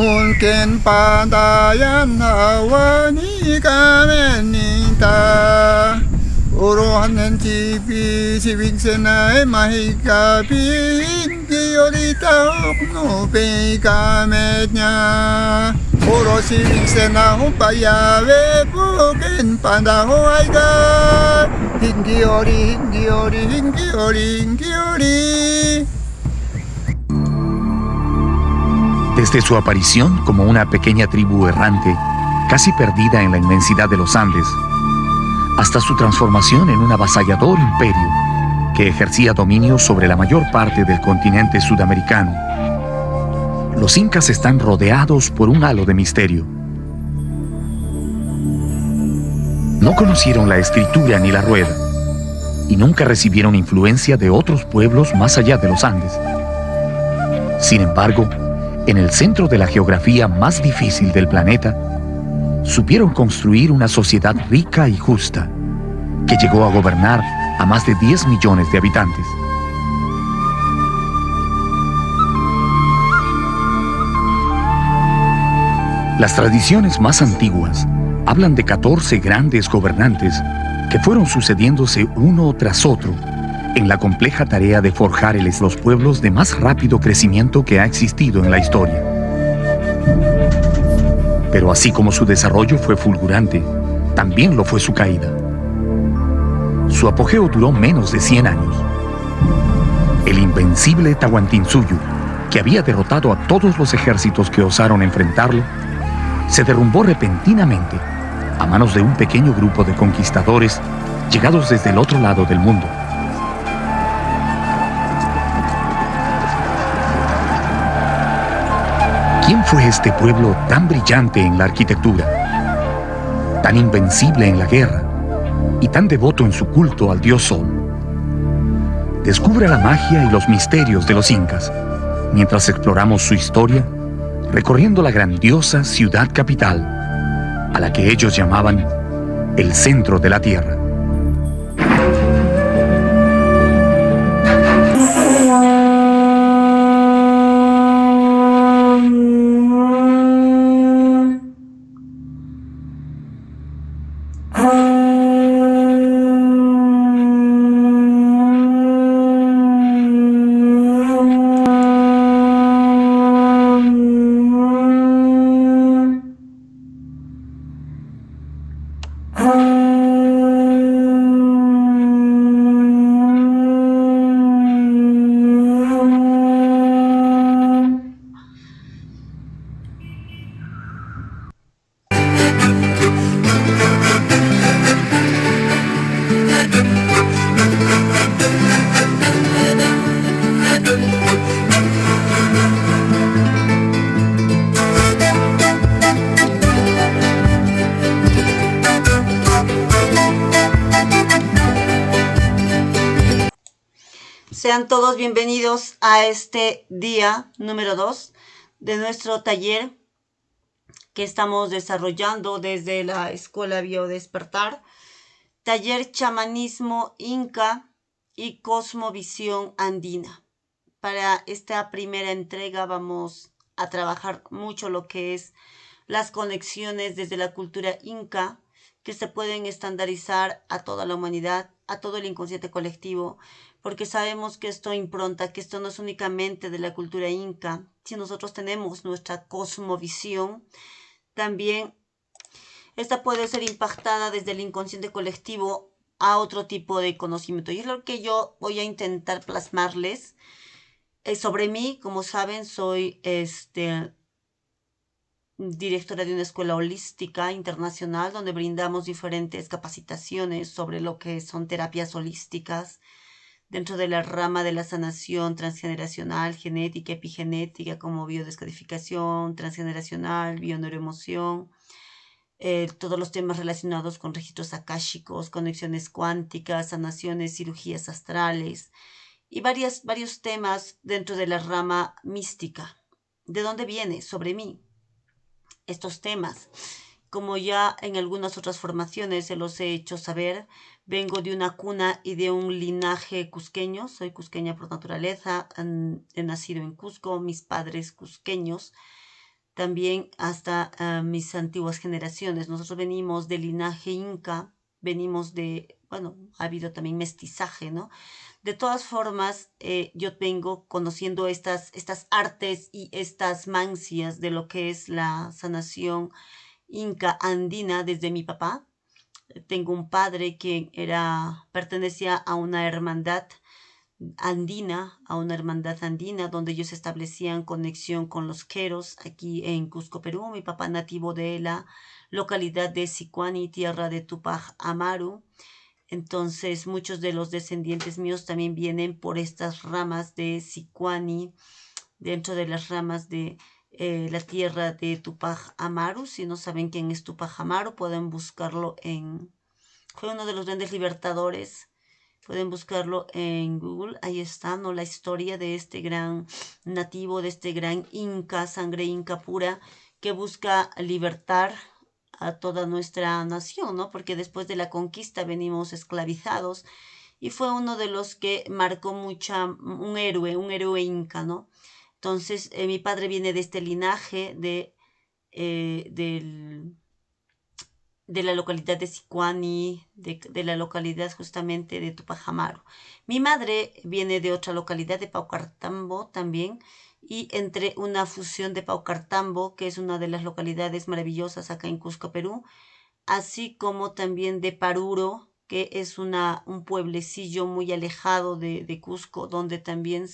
Mulken padayan awani kamenita Urohanen tipi sibig senay mahika pinti olita no pe kametnya Uro sibig senay payawe puken pandaho aiga Hingi ori hingi ori hingi ori hingi ori. Desde su aparición como una pequeña tribu errante, casi perdida en la inmensidad de los Andes, hasta su transformación en un avasallador imperio que ejercía dominio sobre la mayor parte del continente sudamericano, los incas están rodeados por un halo de misterio. No conocieron la escritura ni la rueda, y nunca recibieron influencia de otros pueblos más allá de los Andes. Sin embargo, en el centro de la geografía más difícil del planeta, supieron construir una sociedad rica y justa, que llegó a gobernar a más de 10 millones de habitantes. Las tradiciones más antiguas hablan de 14 grandes gobernantes que fueron sucediéndose uno tras otro en la compleja tarea de forjar los pueblos de más rápido crecimiento que ha existido en la historia. Pero así como su desarrollo fue fulgurante, también lo fue su caída. Su apogeo duró menos de 100 años. El invencible Tahuantinsuyo, que había derrotado a todos los ejércitos que osaron enfrentarlo, se derrumbó repentinamente a manos de un pequeño grupo de conquistadores llegados desde el otro lado del mundo. ¿Quién fue este pueblo tan brillante en la arquitectura, tan invencible en la guerra y tan devoto en su culto al dios Sol? Descubra la magia y los misterios de los incas mientras exploramos su historia, recorriendo la grandiosa ciudad capital, a la que ellos llamaban el centro de la tierra. Sean todos bienvenidos a este día número 2 de nuestro taller que estamos desarrollando desde la Escuela Biodespertar, taller Chamanismo Inca y Cosmovisión Andina. Para esta primera entrega vamos a trabajar mucho lo que es las conexiones desde la cultura inca que se pueden estandarizar a toda la humanidad, a todo el inconsciente colectivo, porque sabemos que esto impronta, que esto no es únicamente de la cultura inca. Si nosotros tenemos nuestra cosmovisión, también esta puede ser impactada desde el inconsciente colectivo a otro tipo de conocimiento. Y es lo que yo voy a intentar plasmarles. Sobre mí, como saben, soy directora de una escuela holística internacional donde brindamos diferentes capacitaciones sobre lo que son terapias holísticas dentro de la rama de la sanación transgeneracional, genética, epigenética, como biodescodificación transgeneracional, bioneuroemoción, todos los temas relacionados con registros akáshicos, conexiones cuánticas, sanaciones, cirugías astrales y varios temas dentro de la rama mística. ¿De dónde viene? Sobre mí. Estos temas, como ya en algunas otras formaciones se los he hecho saber, vengo de una cuna y de un linaje cusqueño. Soy cusqueña por naturaleza, he nacido en Cusco, mis padres cusqueños. también hasta mis antiguas generaciones. Nosotros venimos del linaje inca, venimos de, bueno, ha habido también mestizaje, ¿no? De todas formas, yo vengo conociendo estas artes y estas mancias de lo que es la sanación inca andina desde mi papá. Tengo un padre que pertenecía a una hermandad andina, donde ellos establecían conexión con los queros aquí en Cusco, Perú. Mi papá nativo de la localidad de Sicuani, tierra de Tupac Amaru. Entonces muchos de los descendientes míos también vienen por estas ramas de Sicuani, dentro de las ramas de la tierra de Tupac Amaru. Si no saben quién es Tupac Amaru, pueden buscarlo Fue uno de los grandes libertadores. Pueden buscarlo en Google, ahí está, ¿no? La historia de este gran nativo, de este gran inca, sangre inca pura, que busca libertar a toda nuestra nación, ¿no? Porque después de la conquista venimos esclavizados y fue uno de los que marcó un héroe inca, ¿no? Entonces, mi padre viene de este linaje de la localidad de Sicuani, de la localidad justamente de Tupac Amaru. Mi madre viene de otra localidad, de Paucartambo también, y entre una fusión de Paucartambo, que es una de las localidades maravillosas acá en Cusco, Perú, así como también de Paruro, que es un pueblecillo muy alejado de Cusco, donde también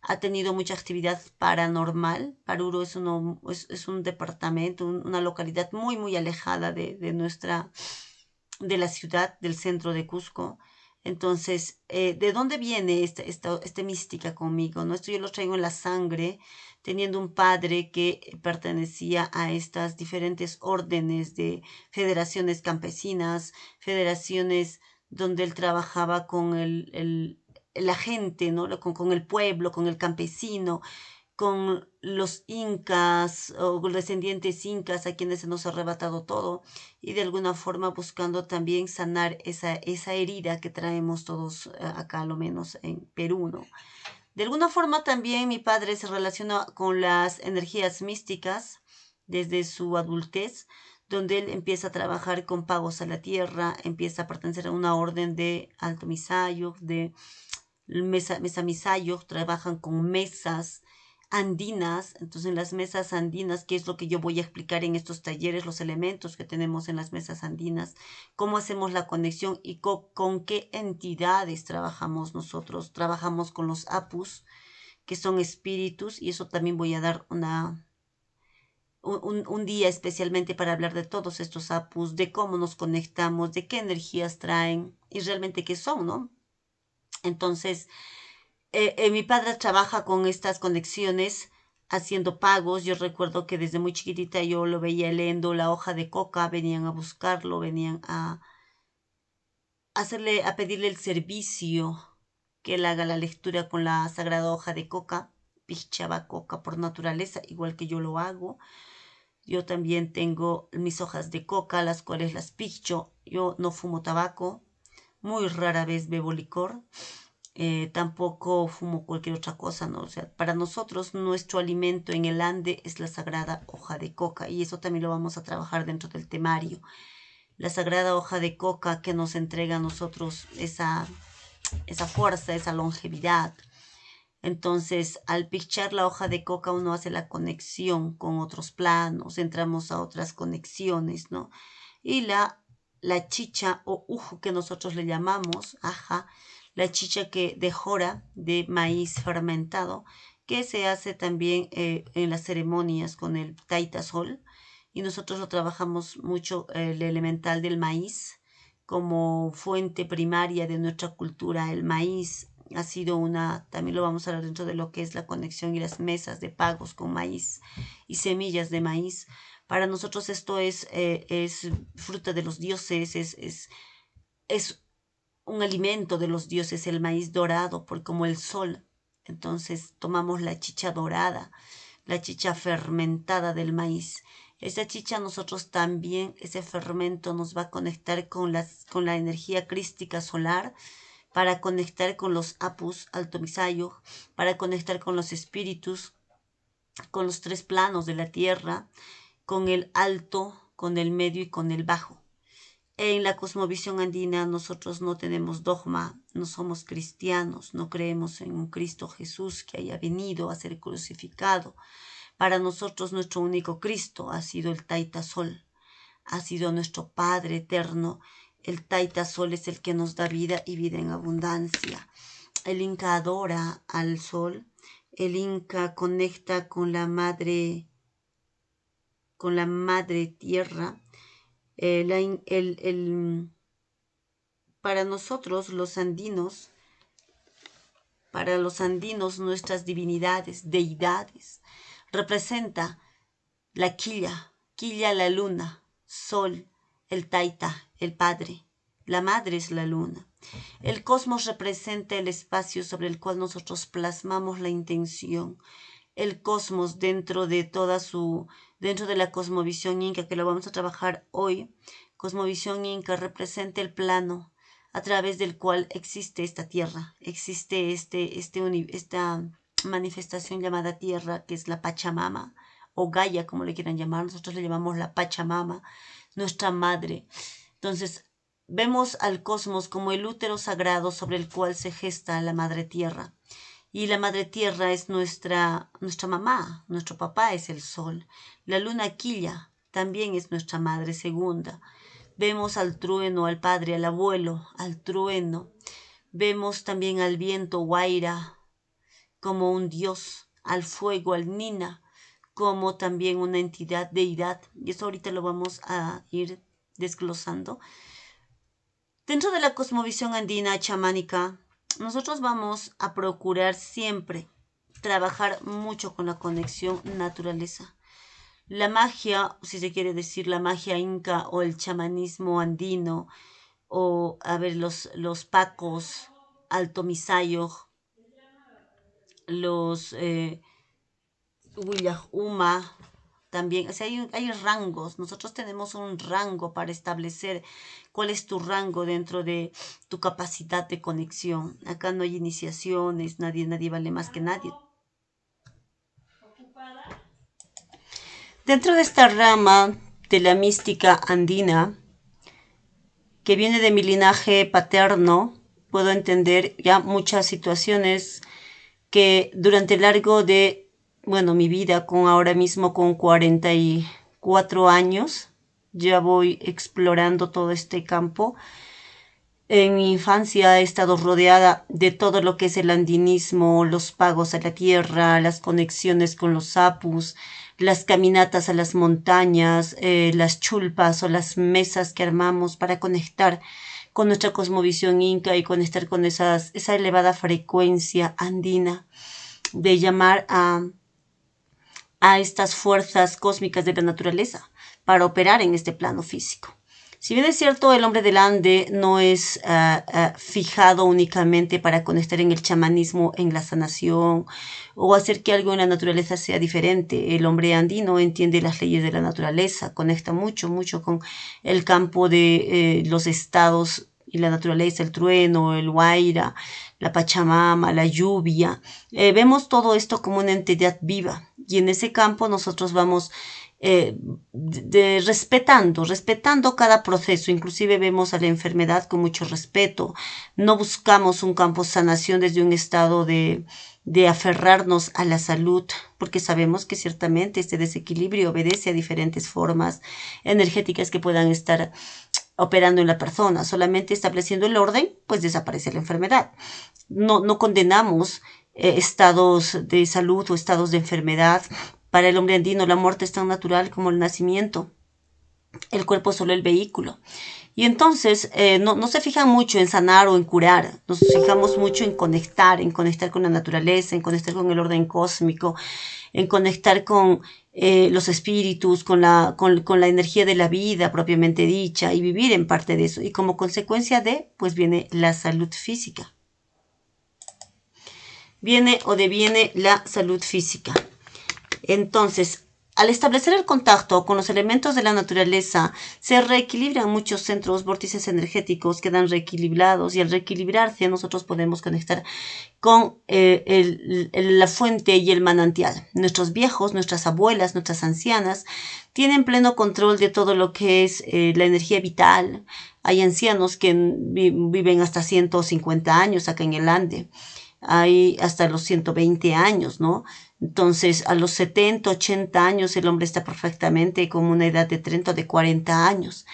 ha tenido mucha actividad paranormal. Paruro es un departamento, una localidad muy, muy alejada de la ciudad, del centro de Cusco. Entonces, ¿de dónde viene esta mística conmigo? ¿No? Esto yo lo traigo en la sangre, teniendo un padre que pertenecía a estas diferentes órdenes de federaciones campesinas, federaciones donde él trabajaba con la gente, ¿no? Con el pueblo, con el campesino, con los incas o descendientes incas a quienes se nos ha arrebatado todo y de alguna forma buscando también sanar esa herida que traemos todos acá, a lo menos en Perú, ¿no? De alguna forma también mi padre se relaciona con las energías místicas desde su adultez, donde él empieza a trabajar con pagos a la tierra, empieza a pertenecer a una orden de Alto Misayo, de Mesa Misayo, trabajan con mesas andinas. Entonces en las mesas andinas, ¿qué es lo que yo voy a explicar en estos talleres? Los elementos que tenemos en las mesas andinas, cómo hacemos la conexión y con qué entidades trabajamos nosotros. Trabajamos con los apus, que son espíritus, y eso también voy a dar un día especialmente para hablar de todos estos apus, de cómo nos conectamos, de qué energías traen y realmente qué son, ¿no? Entonces, mi padre trabaja con estas conexiones haciendo pagos. Yo recuerdo que desde muy chiquitita yo lo veía leyendo la hoja de coca, venían a buscarlo, venían a pedirle el servicio, que él haga la lectura con la sagrada hoja de coca. Pichaba coca por naturaleza, igual que yo lo hago. Yo también tengo mis hojas de coca, las cuales las picho. Yo no fumo tabaco, muy rara vez bebo licor. Tampoco fumo cualquier otra cosa, ¿no? O sea, para nosotros nuestro alimento en el Ande es la sagrada hoja de coca y eso también lo vamos a trabajar dentro del temario. La sagrada hoja de coca que nos entrega a nosotros esa fuerza, esa longevidad. Entonces, al pichar la hoja de coca uno hace la conexión con otros planos, entramos a otras conexiones, ¿no? Y la chicha o uju que nosotros le llamamos, la chicha de jora de maíz fermentado, que se hace también en las ceremonias con el taitasol, y nosotros lo trabajamos mucho, el elemental del maíz, como fuente primaria de nuestra cultura. El maíz ha sido también lo vamos a hablar dentro de lo que es la conexión y las mesas de pagos con maíz y semillas de maíz. Para nosotros esto es fruta de los dioses, es un alimento de los dioses, el maíz dorado, como el sol. Entonces tomamos la chicha dorada, la chicha fermentada del maíz. Esa chicha nosotros también, ese fermento nos va a conectar con la energía crística solar, para conectar con los apus, Alto Misayo, para conectar con los espíritus, con los 3 planos de la tierra, con el alto, con el medio y con el bajo. En la cosmovisión andina nosotros no tenemos dogma, no somos cristianos, no creemos en un Cristo Jesús que haya venido a ser crucificado. Para nosotros nuestro único Cristo ha sido el Taita Sol, ha sido nuestro Padre eterno. El Taita Sol es el que nos da vida y vida en abundancia. El Inca adora al Sol, el Inca conecta con la Madre Tierra. Para nosotros los andinos, nuestras divinidades, deidades, representa la quilla la luna, sol, el taita, el padre, la madre es la luna. El cosmos representa el espacio sobre el cual nosotros plasmamos la intención. El cosmos dentro de la cosmovisión inca, que lo vamos a trabajar hoy, cosmovisión inca representa el plano a través del cual existe esta tierra, existe esta manifestación llamada tierra, que es la Pachamama, o Gaia, como le quieran llamar. Nosotros le llamamos la Pachamama, nuestra madre. Entonces, vemos al cosmos como el útero sagrado sobre el cual se gesta la madre tierra. Y la madre tierra es nuestra mamá, nuestro papá es el sol. La luna quilla también es nuestra madre segunda. Vemos al trueno, al padre, al abuelo, al trueno. Vemos también al viento, Huayra, como un dios, al fuego, al Nina, como también una entidad, deidad. Y eso ahorita lo vamos a ir desglosando. Dentro de la cosmovisión andina chamánica, nosotros vamos a procurar siempre trabajar mucho con la conexión naturaleza. La magia, si se quiere decir la magia inca o el chamanismo andino, o los pacos, Alto Misayo, los Willahuma, también, o sea, hay rangos. Nosotros tenemos un rango para establecer cuál es tu rango dentro de tu capacidad de conexión. Acá no hay iniciaciones, nadie vale más que nadie. Dentro de esta rama de la mística andina, que viene de mi linaje paterno, puedo entender ya muchas situaciones que durante el largo de mi vida, ahora mismo con 44 años, ya voy explorando todo este campo. En mi infancia he estado rodeada de todo lo que es el andinismo, los pagos a la tierra, las conexiones con los apus, las caminatas a las montañas, las chulpas o las mesas que armamos para conectar con nuestra cosmovisión inca y conectar con esa elevada frecuencia andina de llamar a estas fuerzas cósmicas de la naturaleza para operar en este plano físico. Si bien es cierto, el hombre del Ande no es fijado únicamente para conectar en el chamanismo, en la sanación o hacer que algo en la naturaleza sea diferente. El hombre andino entiende las leyes de la naturaleza, conecta mucho con el campo de los estados y la naturaleza, el trueno, el Huayra, la Pachamama, la lluvia. Vemos todo esto como una entidad viva y en ese campo nosotros vamos respetando cada proceso. Inclusive vemos a la enfermedad con mucho respeto. No buscamos un campo sanación desde un estado de aferrarnos a la salud, porque sabemos que ciertamente este desequilibrio obedece a diferentes formas energéticas que puedan estar operando en la persona. Solamente estableciendo el orden, pues desaparece la enfermedad. No condenamos estados de salud o estados de enfermedad. Para el hombre andino la muerte es tan natural como el nacimiento. El cuerpo es solo el vehículo. Y entonces no se fijan mucho en sanar o en curar. Nos fijamos mucho en conectar con la naturaleza, en conectar con el orden cósmico, en conectar con los espíritus, con la energía de la vida propiamente dicha y vivir en parte de eso. Y como consecuencia pues viene la salud física. Viene la salud física. Entonces, Al establecer el contacto con los elementos de la naturaleza, se reequilibran muchos centros, vórtices energéticos quedan reequilibrados y al reequilibrarse nosotros podemos conectar con la fuente y el manantial. Nuestros viejos, nuestras abuelas, nuestras ancianas tienen pleno control de todo lo que es la energía vital. Hay ancianos que viven hasta 150 años acá en el Ande. Hay hasta los 120 años, ¿no? Entonces, a los 70, 80 años el hombre está perfectamente con una edad de 30 o de 40 años.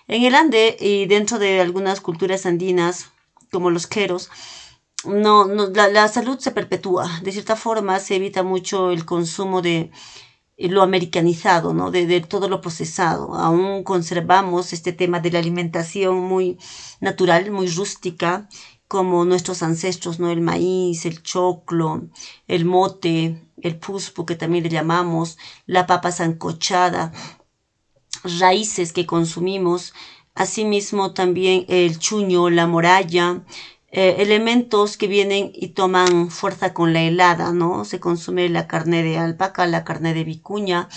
En el Ande y dentro de algunas culturas andinas, como los queros, la salud se perpetúa. De cierta forma, se evita mucho el consumo de lo americanizado, ¿no? De todo lo procesado. Aún conservamos este tema de la alimentación muy natural, muy rústica, como nuestros ancestros, ¿no? El maíz, el choclo, el mote, el puspu, que también le llamamos, la papa sancochada, raíces que consumimos, asimismo también el chuño, la moralla, elementos que vienen y toman fuerza con la helada, ¿no? Se consume la carne de alpaca, la carne de vicuña,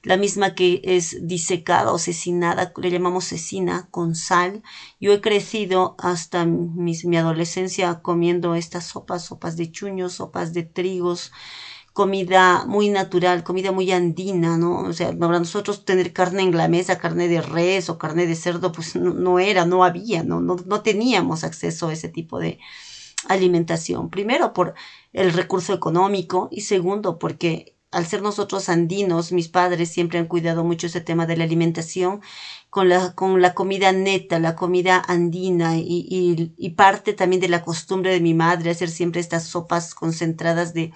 la misma que es disecada o cecinada, le llamamos cecina, con sal. Yo he crecido hasta mi adolescencia comiendo estas sopas de chuños, sopas de trigos, comida muy natural, comida muy andina, ¿no? O sea, para nosotros tener carne en la mesa, carne de res o carne de cerdo, pues no había, no teníamos acceso a ese tipo de alimentación. Primero por el recurso económico y segundo porque al ser nosotros andinos, mis padres siempre han cuidado mucho ese tema de la alimentación con la comida neta, la comida andina y parte también de la costumbre de mi madre hacer siempre estas sopas concentradas de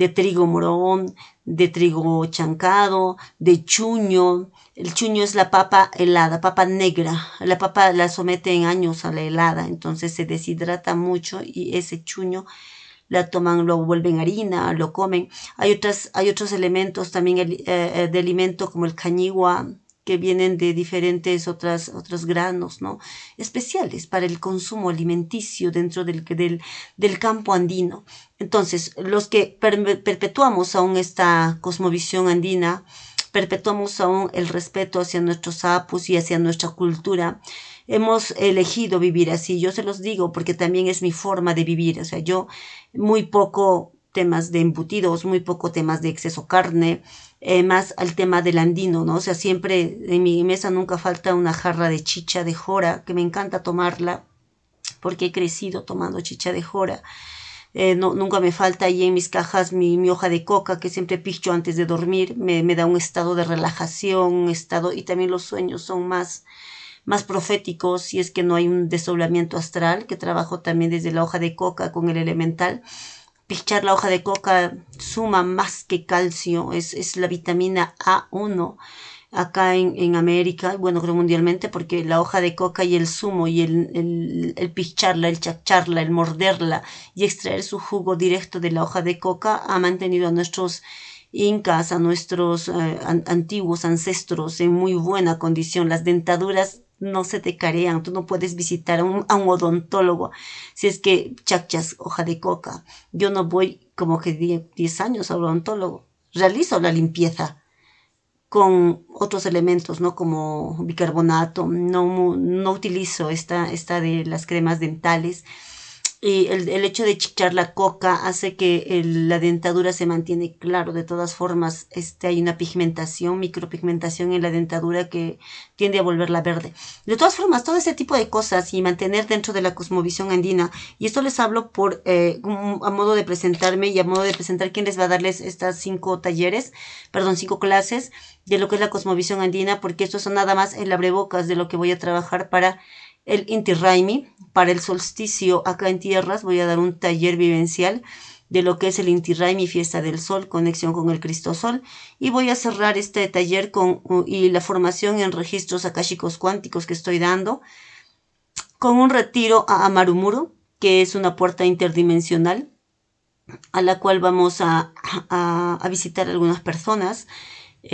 trigo morón, de trigo chancado, de chuño. El chuño es la papa helada, papa negra. La papa la someten años a la helada, entonces se deshidrata mucho y ese chuño la toman, lo vuelven harina, lo comen. Hay otros elementos también de alimento como el cañigua, que vienen de diferentes otros granos, ¿no? Especiales para el consumo alimenticio dentro del campo andino. Entonces, los que perpetuamos aún esta cosmovisión andina, perpetuamos aún el respeto hacia nuestros apus y hacia nuestra cultura, hemos elegido vivir así. Yo se los digo porque también es mi forma de vivir. O sea, yo muy poco temas de embutidos, muy poco temas de exceso carne, más al tema del andino, ¿no? O sea, siempre en mi mesa nunca falta una jarra de chicha de jora, que me encanta tomarla porque he crecido tomando chicha de jora. Nunca me falta ahí en mis cajas mi hoja de coca que siempre picho antes de dormir. Me da un estado de relajación, y también los sueños son más proféticos si es que no hay un desdoblamiento astral, que trabajo también desde la hoja de coca con el elemental. Pichar la hoja de coca suma más que calcio, es la vitamina A1 acá en América, bueno, creo mundialmente, porque la hoja de coca y el zumo y el picharla, el chacharla, el morderla y extraer su jugo directo de la hoja de coca ha mantenido a nuestros incas, a nuestros antiguos ancestros en muy buena condición. Las dentaduras no se te carean, tú no puedes visitar a un odontólogo si es que chachas hoja de coca. Yo no voy como que 10 años al odontólogo, realizo la limpieza con otros elementos, ¿no? Como bicarbonato, no utilizo esta de las cremas dentales. Y el hecho de chichar la coca hace que la dentadura se mantiene claro. De todas formas, hay una pigmentación, micropigmentación en la dentadura que tiende a volverla verde. De todas formas, todo ese tipo de cosas y mantener dentro de la cosmovisión andina. Y esto les hablo a modo de presentarme y a modo de presentar quién les va a darles estas 5 clases de lo que es la cosmovisión andina, porque esto son nada más el abrebocas de lo que voy a trabajar para el Inti Raymi. Para el solsticio acá en tierras voy a dar un taller vivencial de lo que es el Inti Raymi, fiesta del sol, conexión con el Cristo Sol, y voy a cerrar este taller y la formación en registros akáshicos cuánticos que estoy dando con un retiro a Amarumuro, que es una puerta interdimensional a la cual vamos a visitar algunas personas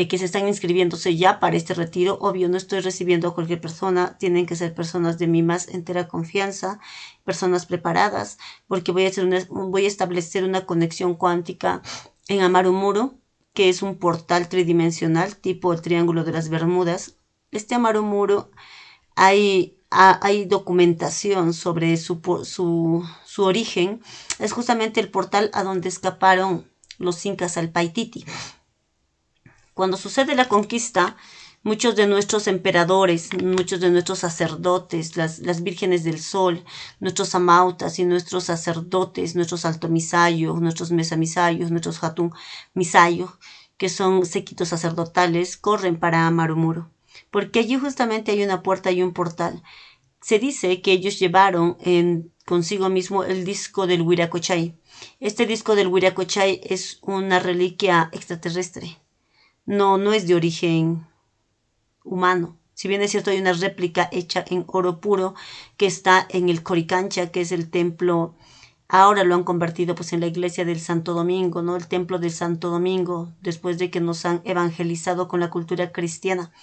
que se están inscribiéndose ya para este retiro. Obvio, no estoy recibiendo a cualquier persona, tienen que ser personas de mi más entera confianza, personas preparadas, porque voy a establecer una conexión cuántica en Amarumuro, que es un portal tridimensional tipo el Triángulo de las Bermudas. Este Amaro-Muro hay documentación sobre su origen. Es justamente el portal a donde escaparon los incas al Paititi. Cuando sucede la conquista, muchos de nuestros emperadores, muchos de nuestros sacerdotes, las vírgenes del sol, nuestros amautas y nuestros sacerdotes, nuestros altomisayos, nuestros mesamisayos, nuestros hatun misayos, que son séquitos sacerdotales, corren para Amaro-Muro, porque allí justamente hay una puerta y un portal. Se dice que ellos llevaron consigo mismo el disco del Huiracochay. Este disco del Huiracochay es una reliquia extraterrestre. No es de origen humano. Si bien es cierto, hay una réplica hecha en oro puro que está en el Coricancha, que es el templo. Ahora lo han convertido pues en la iglesia del Santo Domingo, ¿no? El templo del Santo Domingo, después de que nos han evangelizado con la cultura cristiana.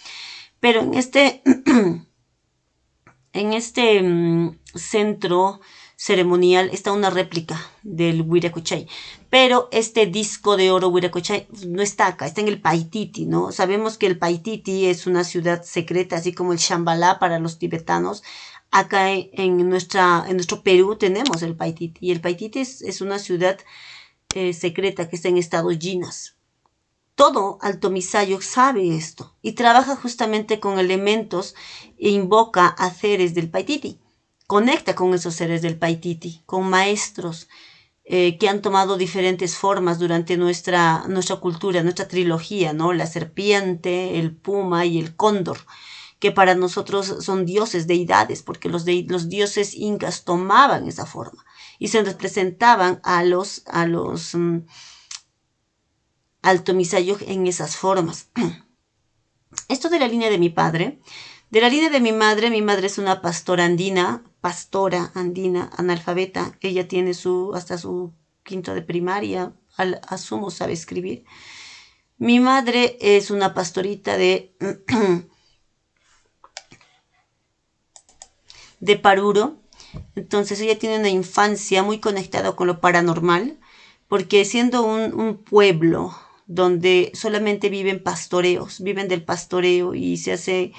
Pero en este centro ceremonial está una réplica del Huiracochay, pero este disco de oro Huiracochay no está acá, está en el Paititi, ¿no? Sabemos que el Paititi es una ciudad secreta, así como el Shambhala para los tibetanos. Acá en nuestro Perú tenemos el Paititi, y el Paititi es una ciudad secreta que está en estados yinas. Todo Alto Misayo sabe esto y trabaja justamente con elementos e invoca a seres del Paititi. Conecta con esos seres del Paititi, con maestros que han tomado diferentes formas durante nuestra cultura, nuestra trilogía, ¿no? La serpiente, el puma y el cóndor, que para nosotros son dioses, deidades, porque los dioses incas tomaban esa forma y se representaban a los Alto Misayo en esas formas. Esto de la línea de mi padre. De la línea de mi madre es una pastora andina, analfabeta. Ella tiene hasta su quinto de primaria, asumo sabe escribir. Mi madre es una pastorita de Paruro. Entonces ella tiene una infancia muy conectada con lo paranormal, porque siendo un pueblo donde solamente viven del pastoreo y se hace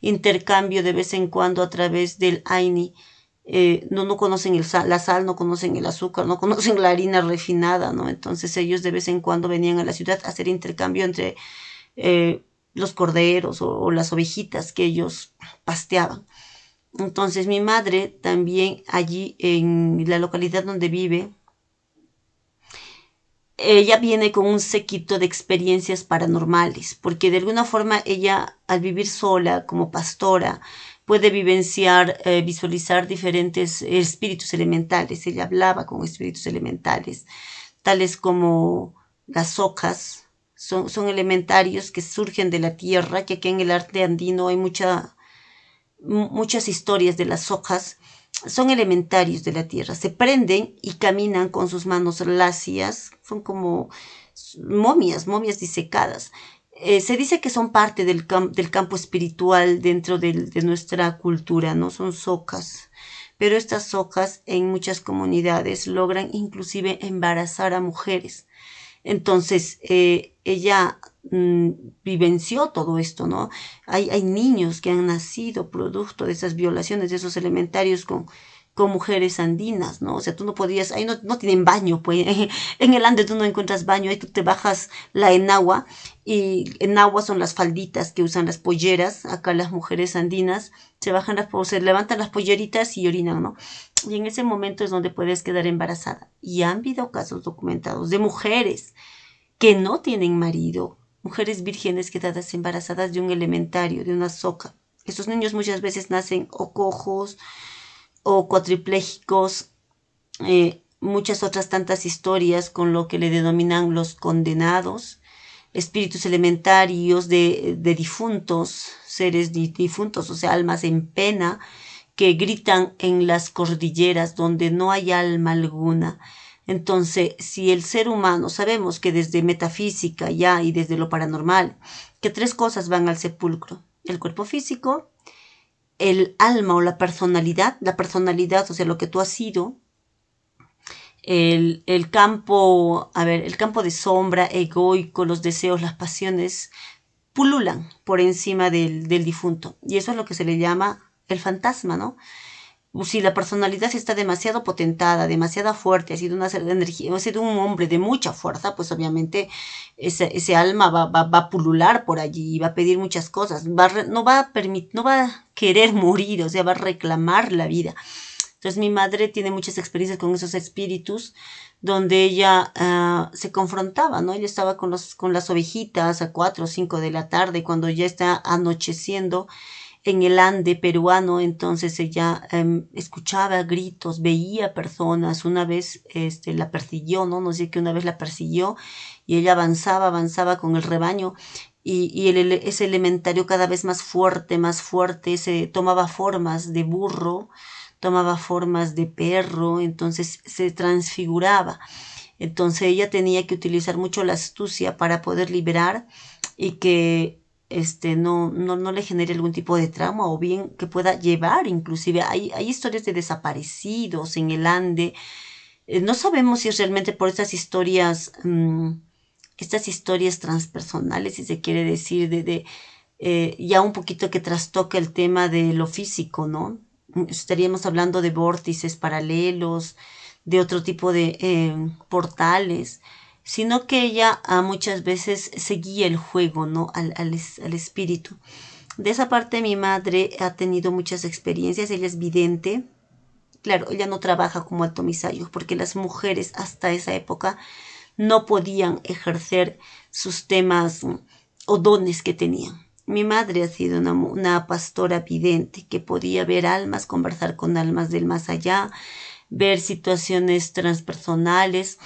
intercambio de vez en cuando a través del Aini. No conocen la sal, no conocen el azúcar, no conocen la harina refinada, ¿no? Entonces ellos de vez en cuando venían a la ciudad a hacer intercambio entre los corderos o las ovejitas que ellos pasteaban. Entonces mi madre también allí en la localidad donde vive, ella viene con un séquito de experiencias paranormales, porque de alguna forma ella, al vivir sola como pastora, puede visualizar diferentes espíritus elementales. Ella hablaba con espíritus elementales, tales como las hojas. Son elementarios que surgen de la tierra, que aquí en el arte andino hay muchas historias de las hojas. Son elementarios de la tierra, se prenden y caminan con sus manos lacias, son como momias disecadas. Se dice que son parte del campo espiritual dentro de nuestra cultura, ¿no? Son socas, pero estas socas en muchas comunidades logran inclusive embarazar a mujeres. Entonces, ella vivenció todo esto, ¿no? Hay niños que han nacido producto de esas violaciones, de esos elementarios con mujeres andinas, ¿no? O sea, tú no podías, ahí no tienen baño, pues, en el Ande tú no encuentras baño, ahí tú te bajas la enagua, y enagua son las falditas que usan las polleras. Acá las mujeres andinas se levantan las polleritas y orinan, ¿no? Y en ese momento es donde puedes quedar embarazada. Y han habido casos documentados de mujeres que no tienen marido, mujeres vírgenes quedadas embarazadas de un elementario, de una soca. Estos niños muchas veces nacen o cojos o cuatriplégicos, muchas otras tantas historias con lo que le denominan los condenados, espíritus elementarios de difuntos, seres difuntos, o sea, almas en pena, que gritan en las cordilleras donde no hay alma alguna. Entonces, si el ser humano, sabemos que desde metafísica ya y desde lo paranormal, que 3 cosas van al sepulcro: el cuerpo físico, el alma o la personalidad, o sea, lo que tú has sido, el campo, a ver, el campo de sombra, egoico, los deseos, las pasiones, pululan por encima del difunto. Y eso es lo que se le llama el fantasma, ¿no? Si la personalidad está demasiado potentada, demasiado fuerte, ha sido una energía, ha sido un hombre de mucha fuerza, pues obviamente ese alma va a pulular por allí, va a pedir muchas cosas, no va a querer morir, o sea, va a reclamar la vida. Entonces mi madre tiene muchas experiencias con esos espíritus donde ella se confrontaba, ¿no? Ella estaba con las ovejitas a 4 o 5 de la tarde cuando ya está anocheciendo en el Ande peruano. Entonces ella escuchaba gritos, veía personas. Una vez la persiguió, ¿no? Nos dice que una vez la persiguió y ella avanzaba con el rebaño y ese elementario cada vez más fuerte, se tomaba formas de burro, tomaba formas de perro, entonces se transfiguraba. Entonces ella tenía que utilizar mucho la astucia para poder liberar y que no le genere algún tipo de trauma o bien que pueda llevar inclusive. Hay historias de desaparecidos en el Ande. No sabemos si es realmente por estas historias transpersonales, si se quiere decir, ya un poquito que trastoca el tema de lo físico, ¿no? Estaríamos hablando de vórtices paralelos, de otro tipo de portales, sino que ella muchas veces seguía el juego, ¿no? Al espíritu. De esa parte mi madre ha tenido muchas experiencias, ella es vidente. Claro, ella no trabaja como altomisayo, porque las mujeres hasta esa época no podían ejercer sus temas o dones que tenían. Mi madre ha sido una pastora vidente que podía ver almas, conversar con almas del más allá, ver situaciones transpersonales,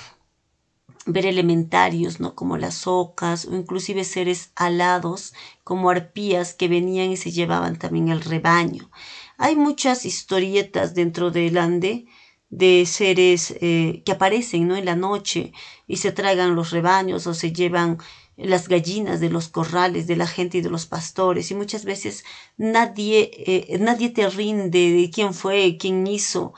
ver elementarios, ¿no? Como las ocas o inclusive seres alados como arpías que venían y se llevaban también el rebaño. Hay muchas historietas dentro del Ande de seres que aparecen, ¿no? En la noche y se tragan los rebaños o se llevan las gallinas de los corrales de la gente y de los pastores, y muchas veces nadie te rinde de quién fue, quién hizo.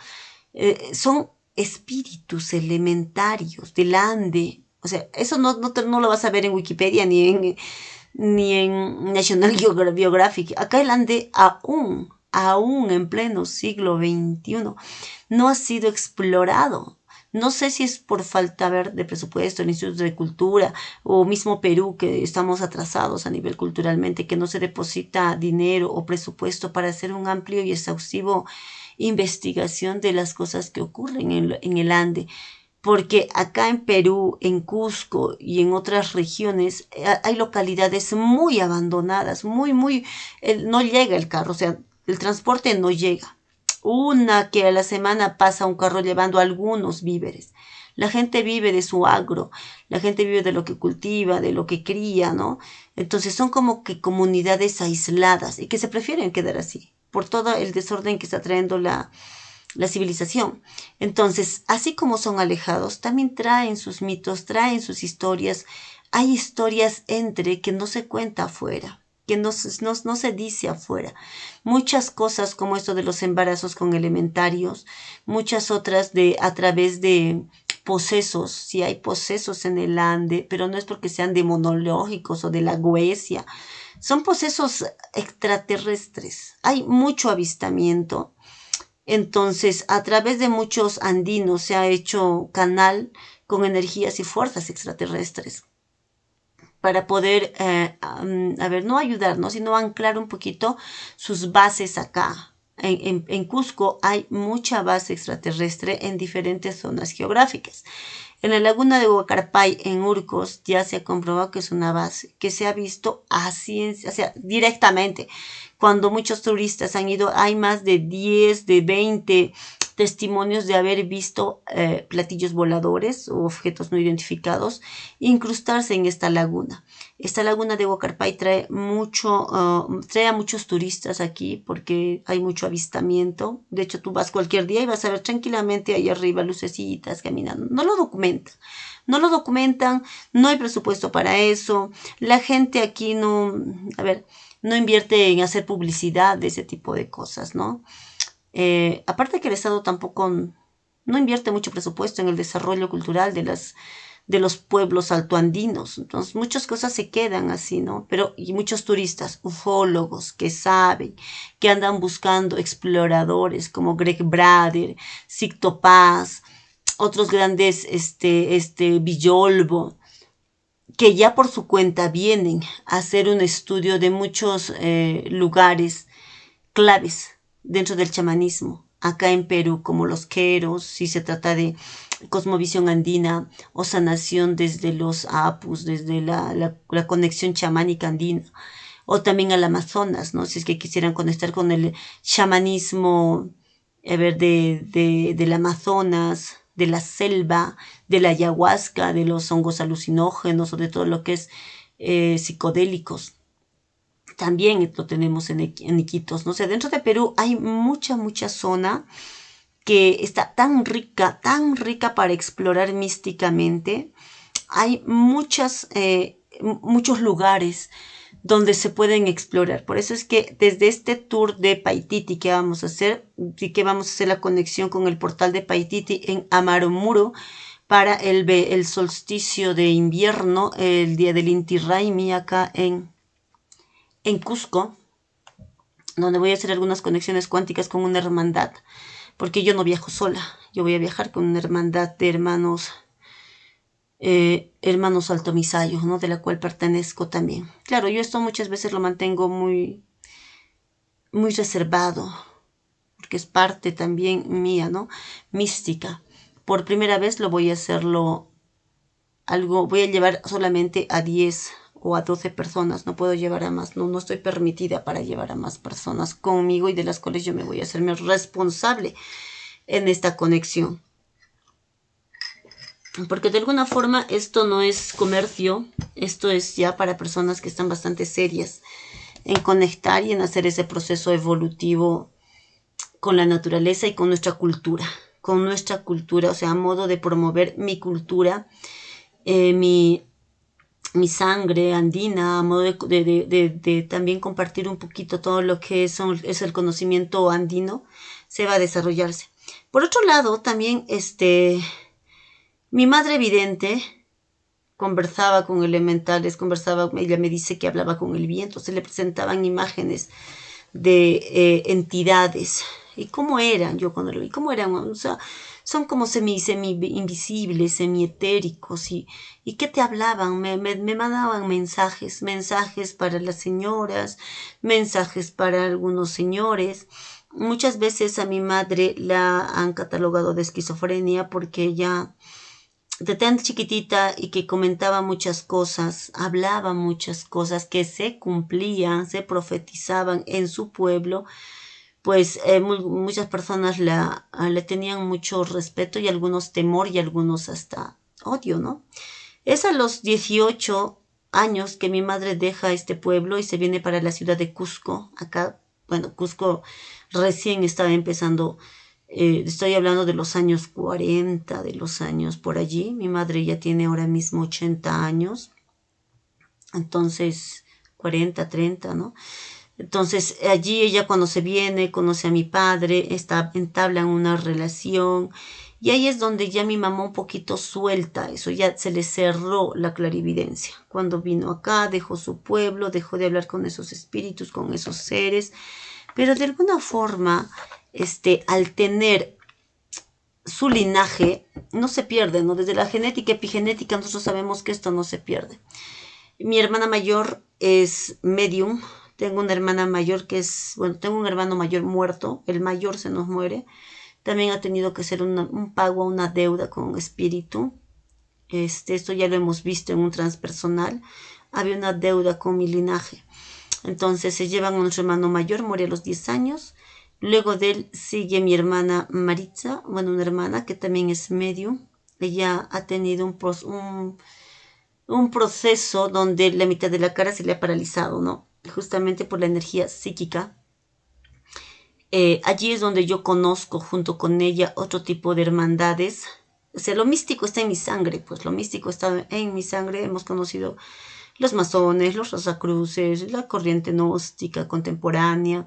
Son espíritus elementarios del Ande. O sea, eso no lo vas a ver en Wikipedia ni en National Geographic. Acá el Ande aún en pleno siglo XXI no ha sido explorado. No sé si es por falta de presupuesto, el Instituto de Cultura o mismo Perú, que estamos atrasados a nivel culturalmente, que no se deposita dinero o presupuesto para hacer un amplio y exhaustivo investigación de las cosas que ocurren en el Ande. Porque acá en Perú, en Cusco y en otras regiones hay localidades muy abandonadas, no llega el carro, o sea, el transporte no llega. Una que a la semana pasa un carro llevando algunos víveres. La gente vive de su agro, la gente vive de lo que cultiva, de lo que cría, ¿no? Entonces son como que comunidades aisladas y que se prefieren quedar así, por todo el desorden que está trayendo la civilización. Entonces, así como son alejados, también traen sus mitos, traen sus historias. Hay historias que no se cuenta afuera, que no se dice afuera. Muchas cosas como esto de los embarazos con elementarios, muchas otras a través de posesos. Sí hay posesos en el Ande, pero no es porque sean demonológicos o de la Goesia. Son posesos extraterrestres. Hay mucho avistamiento. Entonces, a través de muchos andinos se ha hecho canal con energías y fuerzas extraterrestres para poder, no ayudarnos, sino anclar un poquito sus bases acá. En Cusco hay mucha base extraterrestre en diferentes zonas geográficas. En la laguna de Huacarpay, en Urcos, ya se ha comprobado que es una base que se ha visto o sea, directamente. Cuando muchos turistas han ido, hay más de 10, de 20 testimonios de haber visto platillos voladores o objetos no identificados incrustarse en esta laguna. Esta laguna de Huacarpay trae a muchos turistas aquí porque hay mucho avistamiento. De hecho, tú vas cualquier día y vas a ver tranquilamente ahí arriba lucecitas caminando. No lo documentan, no hay presupuesto para eso. La gente aquí no invierte en hacer publicidad de ese tipo de cosas, ¿no? Aparte que el Estado tampoco no invierte mucho presupuesto en el desarrollo cultural de los pueblos altoandinos. Entonces, muchas cosas se quedan así, ¿no? Pero, y muchos turistas, ufólogos, que saben, que andan buscando exploradores como Greg Brader, Sicto Paz, otros grandes, Villolbo, que ya por su cuenta vienen a hacer un estudio de muchos lugares claves dentro del chamanismo, acá en Perú, como los queros, si se trata de cosmovisión andina o sanación desde los apus, desde la conexión chamánica andina, o también al Amazonas, ¿no? Si es que quisieran conectar con el chamanismo, del Amazonas, de la selva, de la ayahuasca, de los hongos alucinógenos o de todo lo que es psicodélicos. También lo tenemos en Iquitos, ¿no? O sea, dentro de Perú hay mucha zona que está tan rica para explorar místicamente. Hay muchos lugares donde se pueden explorar. Por eso es que desde este tour de Paititi que vamos a hacer, la conexión con el portal de Paititi en Amaromuro para el solsticio de invierno, el día del Inti Raymi acá en Cusco, donde voy a hacer algunas conexiones cuánticas con una hermandad, porque yo no viajo sola, yo voy a viajar con una hermandad de hermanos Altomisayo, ¿no? De la cual pertenezco también. Claro, yo esto muchas veces lo mantengo muy reservado, porque es parte también mía, ¿no? Mística. Por primera vez voy a llevar solamente a 10 o a 12 personas, no puedo llevar a más, no estoy permitida para llevar a más personas conmigo y de las cuales yo me voy a hacerme responsable en esta conexión. Porque de alguna forma esto no es comercio, esto es ya para personas que están bastante serias en conectar y en hacer ese proceso evolutivo con la naturaleza y con nuestra cultura, o sea, a modo de promover mi cultura, mi sangre andina, a modo de también compartir un poquito todo lo que es el conocimiento andino, se va a desarrollarse. Por otro lado, también mi madre vidente conversaba con elementales, ella me dice que hablaba con el viento, se le presentaban imágenes de entidades. ¿Y cómo eran? Yo cuando lo vi, ¿cómo eran? O sea, son como semi invisibles, semietéricos. ¿Y qué te hablaban? Me mandaban mensajes para las señoras, mensajes para algunos señores. Muchas veces a mi madre la han catalogado de esquizofrenia porque ella, de tan chiquitita y que comentaba muchas cosas, hablaba muchas cosas que se cumplían, se profetizaban en su pueblo, pues muchas personas le tenían mucho respeto y algunos temor y algunos hasta odio, ¿no? Es a los 18 años que mi madre deja este pueblo y se viene para la ciudad de Cusco. Acá, bueno, Cusco recién estaba empezando. Estoy hablando de los años 40, de los años por allí. Mi madre ya tiene ahora mismo 80 años. Entonces, 40, 30, ¿no? Entonces, allí ella cuando se viene, conoce a mi padre, entablan una relación. Y ahí es donde ya mi mamá un poquito suelta eso, ya se le cerró la clarividencia. Cuando vino acá, dejó su pueblo, dejó de hablar con esos espíritus, con esos seres. Pero de alguna forma, al tener su linaje, no se pierde, ¿no? Desde la genética, epigenética, nosotros sabemos que esto no se pierde. Mi hermana mayor es medium. Tengo una hermana mayor tengo un hermano mayor muerto. El mayor se nos muere. También ha tenido que ser un pago a una deuda con un espíritu. Esto ya lo hemos visto en un transpersonal. Había una deuda con mi linaje. Entonces se llevan a nuestro hermano mayor, muere a los 10 años. Luego de él sigue mi hermana Maritza, una hermana que también es medium. Ella ha tenido un proceso donde la mitad de la cara se le ha paralizado, ¿no? Justamente por la energía psíquica. Allí es donde yo conozco junto con ella otro tipo de hermandades. O sea, lo místico está en mi sangre, pues lo místico está en mi sangre. Hemos conocido los masones, los rosacruces, la corriente gnóstica contemporánea.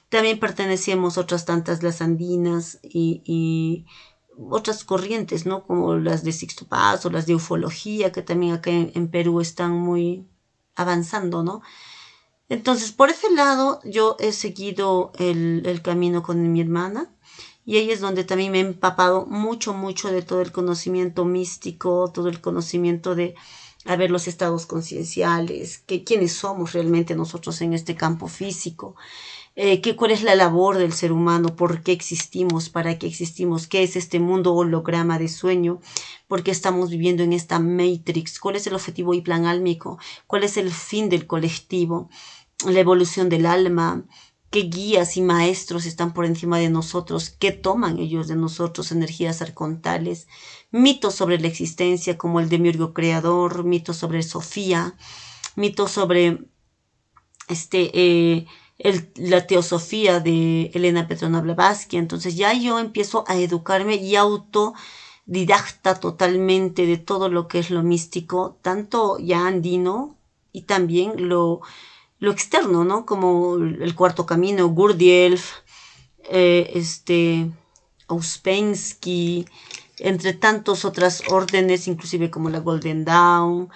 También pertenecíamos otras tantas, las andinas y otras corrientes, ¿no? Como las de Sixto Paz o las de ufología, que también acá en Perú están muy avanzando, ¿no? Entonces, por ese lado, yo he seguido el camino con mi hermana y ahí es donde también me he empapado mucho, mucho de todo el conocimiento místico, todo el conocimiento de, a ver, los estados concienciales, que quiénes somos realmente nosotros en este campo físico, cuál es la labor del ser humano, por qué existimos, para qué existimos, qué es este mundo holograma de sueño, por qué estamos viviendo en esta matrix, cuál es el objetivo y plan álmico, cuál es el fin del colectivo, la evolución del alma, qué guías y maestros están por encima de nosotros, qué toman ellos de nosotros, energías arcontales, mitos sobre la existencia como el demiurgo creador, mitos sobre Sofía, mitos sobre la teosofía de Elena Petrovna Blavatsky. Entonces ya yo empiezo a educarme y autodidacta totalmente de todo lo que es lo místico, tanto ya andino y también lo externo, ¿no? Como el Cuarto Camino, Gurdjieff, Ouspensky, entre tantas otras órdenes, inclusive como la Golden Dawn,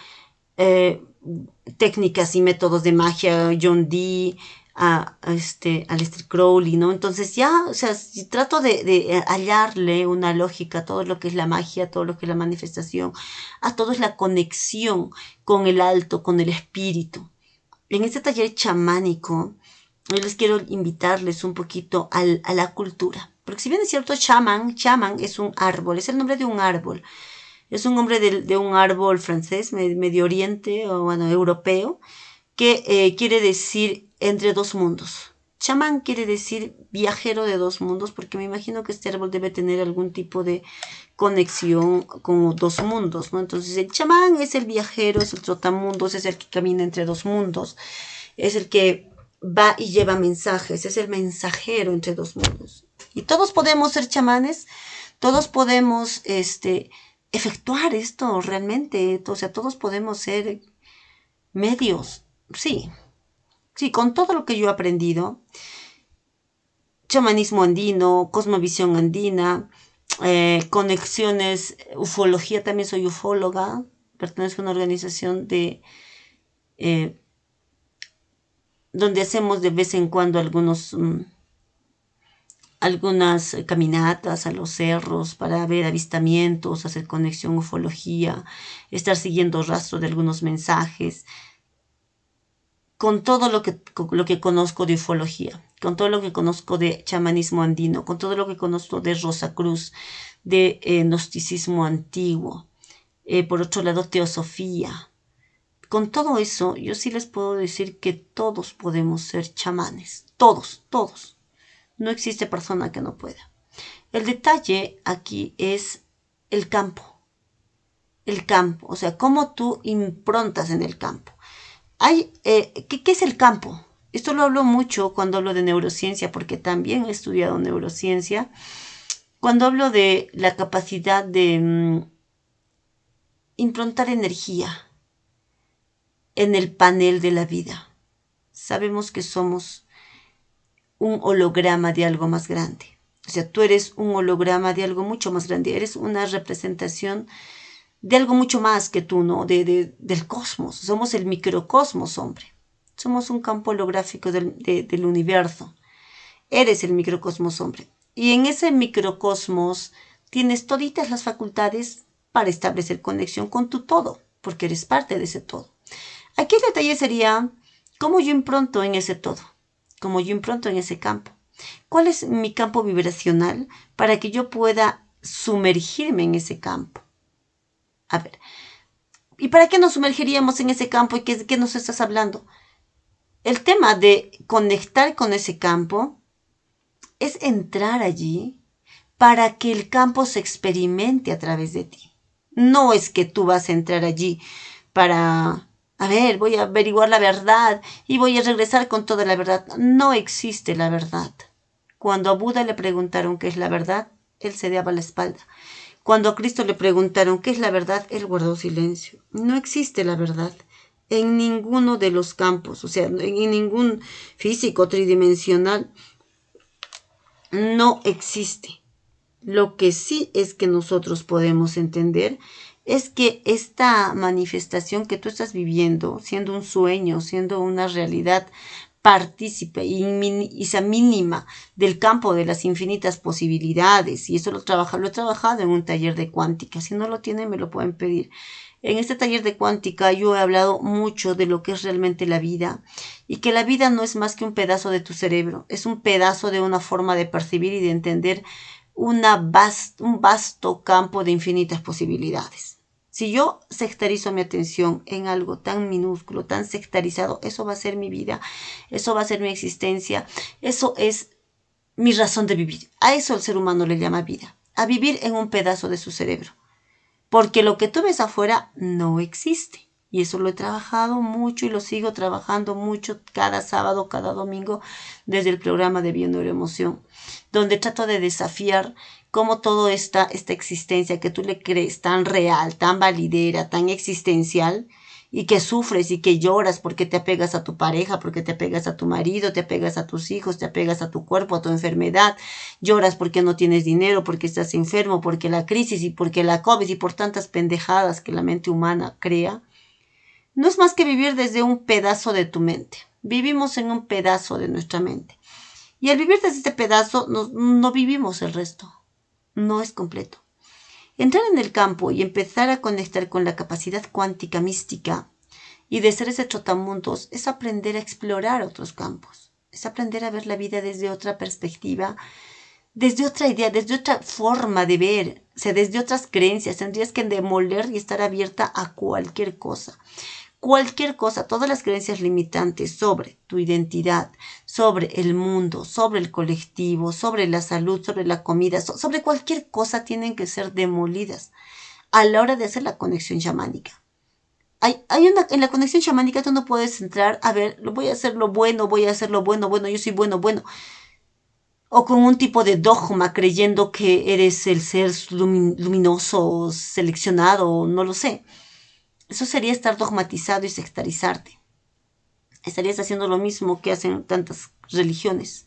técnicas y métodos de magia, John Dee, Aleister Crowley, ¿no? Entonces ya, o sea, si trato de hallarle una lógica a todo lo que es la magia, a todo lo que es la manifestación, a todo es la conexión con el alto, con el espíritu. En este taller chamánico, yo les quiero invitarles un poquito a la cultura. Porque si bien es cierto, chamán es un árbol, es el nombre de un árbol. Es un nombre de un árbol francés, Medio Oriente, o bueno, europeo, que quiere decir entre dos mundos. Chamán quiere decir viajero de dos mundos, porque me imagino que este árbol debe tener algún tipo de conexión con dos mundos, ¿no? Entonces el chamán es el viajero, es el trotamundos, es el que camina entre dos mundos, es el que va y lleva mensajes, es el mensajero entre dos mundos. Y todos podemos ser chamanes, todos podemos efectuar esto realmente, o sea, todos podemos ser medios, sí, con todo lo que yo he aprendido, chamanismo andino, cosmovisión andina, conexiones, ufología, también soy ufóloga, pertenezco a una organización donde hacemos de vez en cuando algunas caminatas a los cerros para ver avistamientos, hacer conexión ufología, estar siguiendo rastro de algunos mensajes, con todo lo que conozco de ufología, con todo lo que conozco de chamanismo andino, con todo lo que conozco de Rosacruz, de gnosticismo antiguo, por otro lado teosofía. Con todo eso, yo sí les puedo decir que todos podemos ser chamanes, todos. No existe persona que no pueda. El detalle aquí es el campo, o sea, cómo tú improntas en el campo. ¿Qué es el campo? Esto lo hablo mucho cuando hablo de neurociencia, porque también he estudiado neurociencia. Cuando hablo de la capacidad de improntar energía en el panel de la vida. Sabemos que somos un holograma de algo más grande. O sea, tú eres un holograma de algo mucho más grande. Eres una representación de algo mucho más que tú, ¿no? Del cosmos. Somos el microcosmos, hombre. Somos un campo holográfico del universo. Eres el microcosmos, hombre. Y en ese microcosmos tienes toditas las facultades para establecer conexión con tu todo, porque eres parte de ese todo. Aquí el detalle sería cómo yo impronto en ese todo, cómo yo impronto en ese campo. ¿Cuál es mi campo vibracional para que yo pueda sumergirme en ese campo? A ver, ¿y para qué nos sumergiríamos en ese campo y qué nos estás hablando? El tema de conectar con ese campo es entrar allí para que el campo se experimente a través de ti. No es que tú vas a entrar allí para, a ver, voy a averiguar la verdad y voy a regresar con toda la verdad. No existe la verdad. Cuando a Buda le preguntaron qué es la verdad, él se daba la espalda. Cuando a Cristo le preguntaron qué es la verdad, él guardó silencio. No existe la verdad en ninguno de los campos, o sea, en ningún físico tridimensional. No existe. Lo que sí es que nosotros podemos entender es que esta manifestación que tú estás viviendo, siendo un sueño, siendo una realidad partícipe y sea mínima del campo de las infinitas posibilidades, y eso lo he trabajado en un taller de cuántica. Si no lo tienen, me lo pueden pedir. En este taller de cuántica yo he hablado mucho de lo que es realmente la vida, y que la vida no es más que un pedazo de tu cerebro, es un pedazo de una forma de percibir y de entender un vasto campo de infinitas posibilidades. Si yo sectarizo mi atención en algo tan minúsculo, tan sectarizado, eso va a ser mi vida, eso va a ser mi existencia, eso es mi razón de vivir. A eso el ser humano le llama vida, a vivir en un pedazo de su cerebro. Porque lo que tú ves afuera no existe. Y eso lo he trabajado mucho y lo sigo trabajando mucho cada sábado, cada domingo, desde el programa de Bio-Neuroemoción, donde trato de desafiar cómo toda esta existencia que tú le crees tan real, tan validera, tan existencial, y que sufres y que lloras porque te apegas a tu pareja, porque te apegas a tu marido, te apegas a tus hijos, te apegas a tu cuerpo, a tu enfermedad, lloras porque no tienes dinero, porque estás enfermo, porque la crisis y porque la COVID y por tantas pendejadas que la mente humana crea, no es más que vivir desde un pedazo de tu mente. Vivimos en un pedazo de nuestra mente. Y al vivir desde este pedazo no vivimos el resto. No es completo. Entrar en el campo y empezar a conectar con la capacidad cuántica mística y de ser ese trotamundos es aprender a explorar otros campos. Es aprender a ver la vida desde otra perspectiva, desde otra idea, desde otra forma de ver, o sea, desde otras creencias. Tendrías que demoler y estar abierta a cualquier cosa. Cualquier cosa, todas las creencias limitantes sobre tu identidad, sobre el mundo, sobre el colectivo, sobre la salud, sobre la comida, sobre cualquier cosa tienen que ser demolidas a la hora de hacer la conexión chamánica. En la conexión chamánica tú no puedes entrar, a ver, voy a hacer lo bueno, yo soy bueno. O con un tipo de dogma creyendo que eres el ser luminoso, seleccionado, no lo sé. Eso sería estar dogmatizado y sectarizarte. Estarías haciendo lo mismo que hacen tantas religiones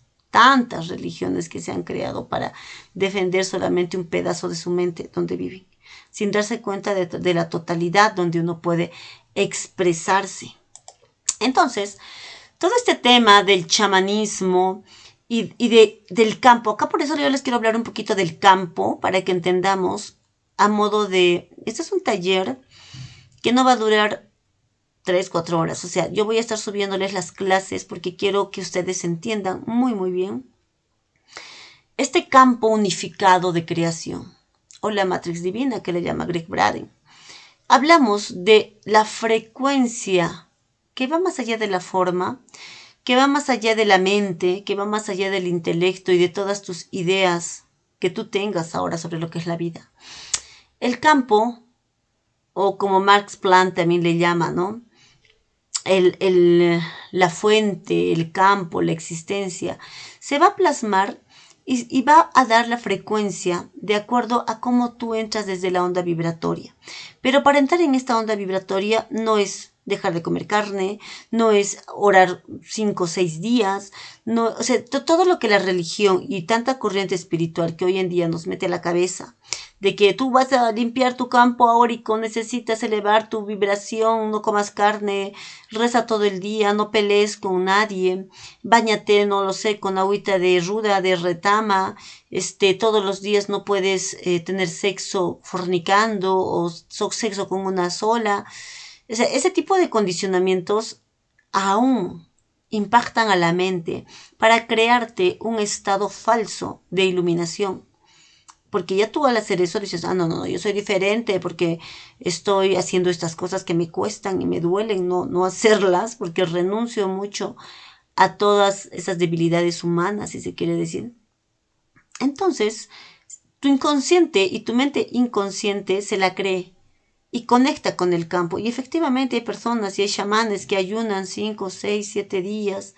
que se han creado para defender solamente un pedazo de su mente donde viven, sin darse cuenta de la totalidad donde uno puede expresarse. Entonces, todo este tema del chamanismo del campo, acá por eso yo les quiero hablar un poquito del campo, para que entendamos a modo de, este es un taller que no va a durar 3-4 horas. O sea, yo voy a estar subiéndoles las clases porque quiero que ustedes entiendan muy bien este campo unificado de creación, o la Matrix Divina, que le llama Greg Braden. Hablamos de la frecuencia que va más allá de la forma, que va más allá de la mente, que va más allá del intelecto y de todas tus ideas que tú tengas ahora sobre lo que es la vida. El campo, o como Max Planck también le llama, ¿no? La fuente, el campo, la existencia, se va a plasmar y va a dar la frecuencia de acuerdo a cómo tú entras desde la onda vibratoria. Pero para entrar en esta onda vibratoria no es dejar de comer carne, no es orar 5 o 6 días, no, o sea, todo lo que la religión y tanta corriente espiritual que hoy en día nos mete a la cabeza, de que tú vas a limpiar tu campo áurico, necesitas elevar tu vibración, no comas carne, reza todo el día, no pelees con nadie, báñate, no lo sé, con agüita de ruda, de retama, todos los días no puedes tener sexo fornicando o sexo con una sola. O sea, ese tipo de condicionamientos aún impactan a la mente para crearte un estado falso de iluminación. Porque ya tú al hacer eso dices, no, yo soy diferente porque estoy haciendo estas cosas que me cuestan y me duelen no hacerlas, porque renuncio mucho a todas esas debilidades humanas, si se quiere decir. Entonces, tu inconsciente y tu mente inconsciente se la cree y conecta con el campo. Y efectivamente hay personas y hay chamanes que ayunan 5, 6, 7 días,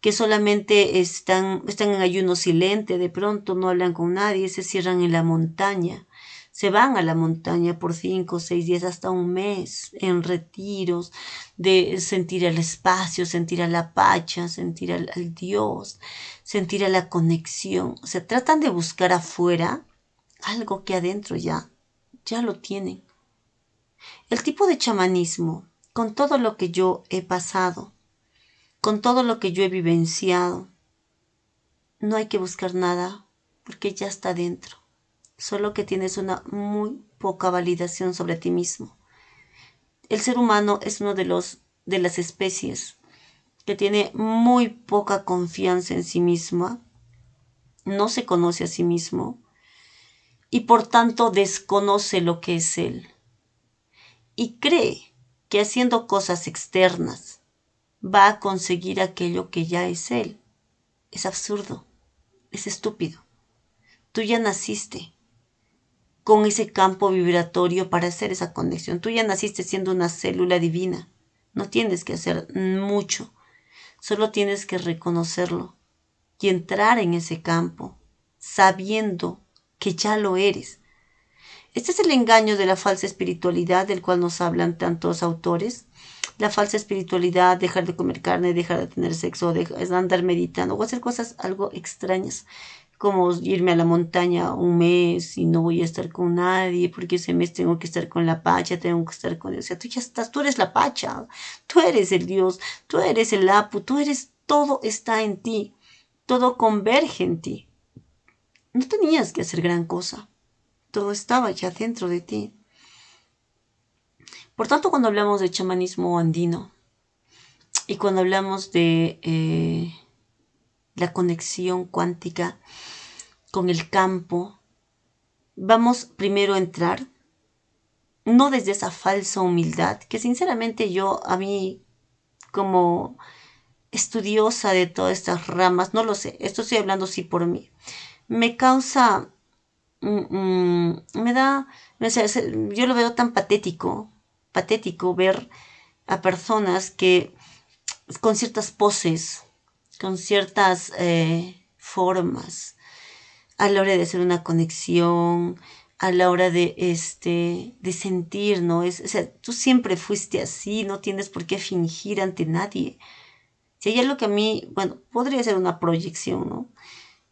que solamente están en ayuno silente, de pronto no hablan con nadie, se cierran en la montaña, se van a la montaña por 5 o 6 días, hasta un mes, en retiros, de sentir el espacio, sentir a la pacha, sentir al Dios, sentir a la conexión. O sea, tratan de buscar afuera algo que adentro ya lo tienen. El tipo de chamanismo, con todo lo que yo he pasado, con todo lo que yo he vivenciado, no hay que buscar nada porque ya está dentro. Solo que tienes una muy poca validación sobre ti mismo. El ser humano es uno de las especies que tiene muy poca confianza en sí misma, no se conoce a sí mismo y por tanto desconoce lo que es él. Y cree que haciendo cosas externas va a conseguir aquello que ya es él. Es absurdo, es estúpido. Tú ya naciste con ese campo vibratorio para hacer esa conexión. Tú ya naciste siendo una célula divina. No tienes que hacer mucho, solo tienes que reconocerlo y entrar en ese campo, sabiendo que ya lo eres. Este es el engaño de la falsa espiritualidad del cual nos hablan tantos autores. La falsa espiritualidad, dejar de comer carne, dejar de tener sexo, andar meditando o hacer cosas algo extrañas, como irme a la montaña un mes y no voy a estar con nadie, porque ese mes tengo que estar con la Pacha, tengo que estar con... O sea, tú ya estás, tú eres la Pacha, tú eres el Dios, tú eres el Apu, tú eres... Todo está en ti, todo converge en ti. No tenías que hacer gran cosa, todo estaba ya dentro de ti. Por tanto, cuando hablamos de chamanismo andino y cuando hablamos de la conexión cuántica con el campo, vamos primero a entrar, no desde esa falsa humildad, que sinceramente a mí, como estudiosa de todas estas ramas, no lo sé, esto estoy hablando sí por mí, me causa, me da, yo lo veo tan patético ver a personas que con ciertas poses, con ciertas formas, a la hora de hacer una conexión, a la hora de sentir, ¿no? O sea, tú siempre fuiste así, no tienes por qué fingir ante nadie. Si hay algo que a mí, bueno, podría ser una proyección, ¿no?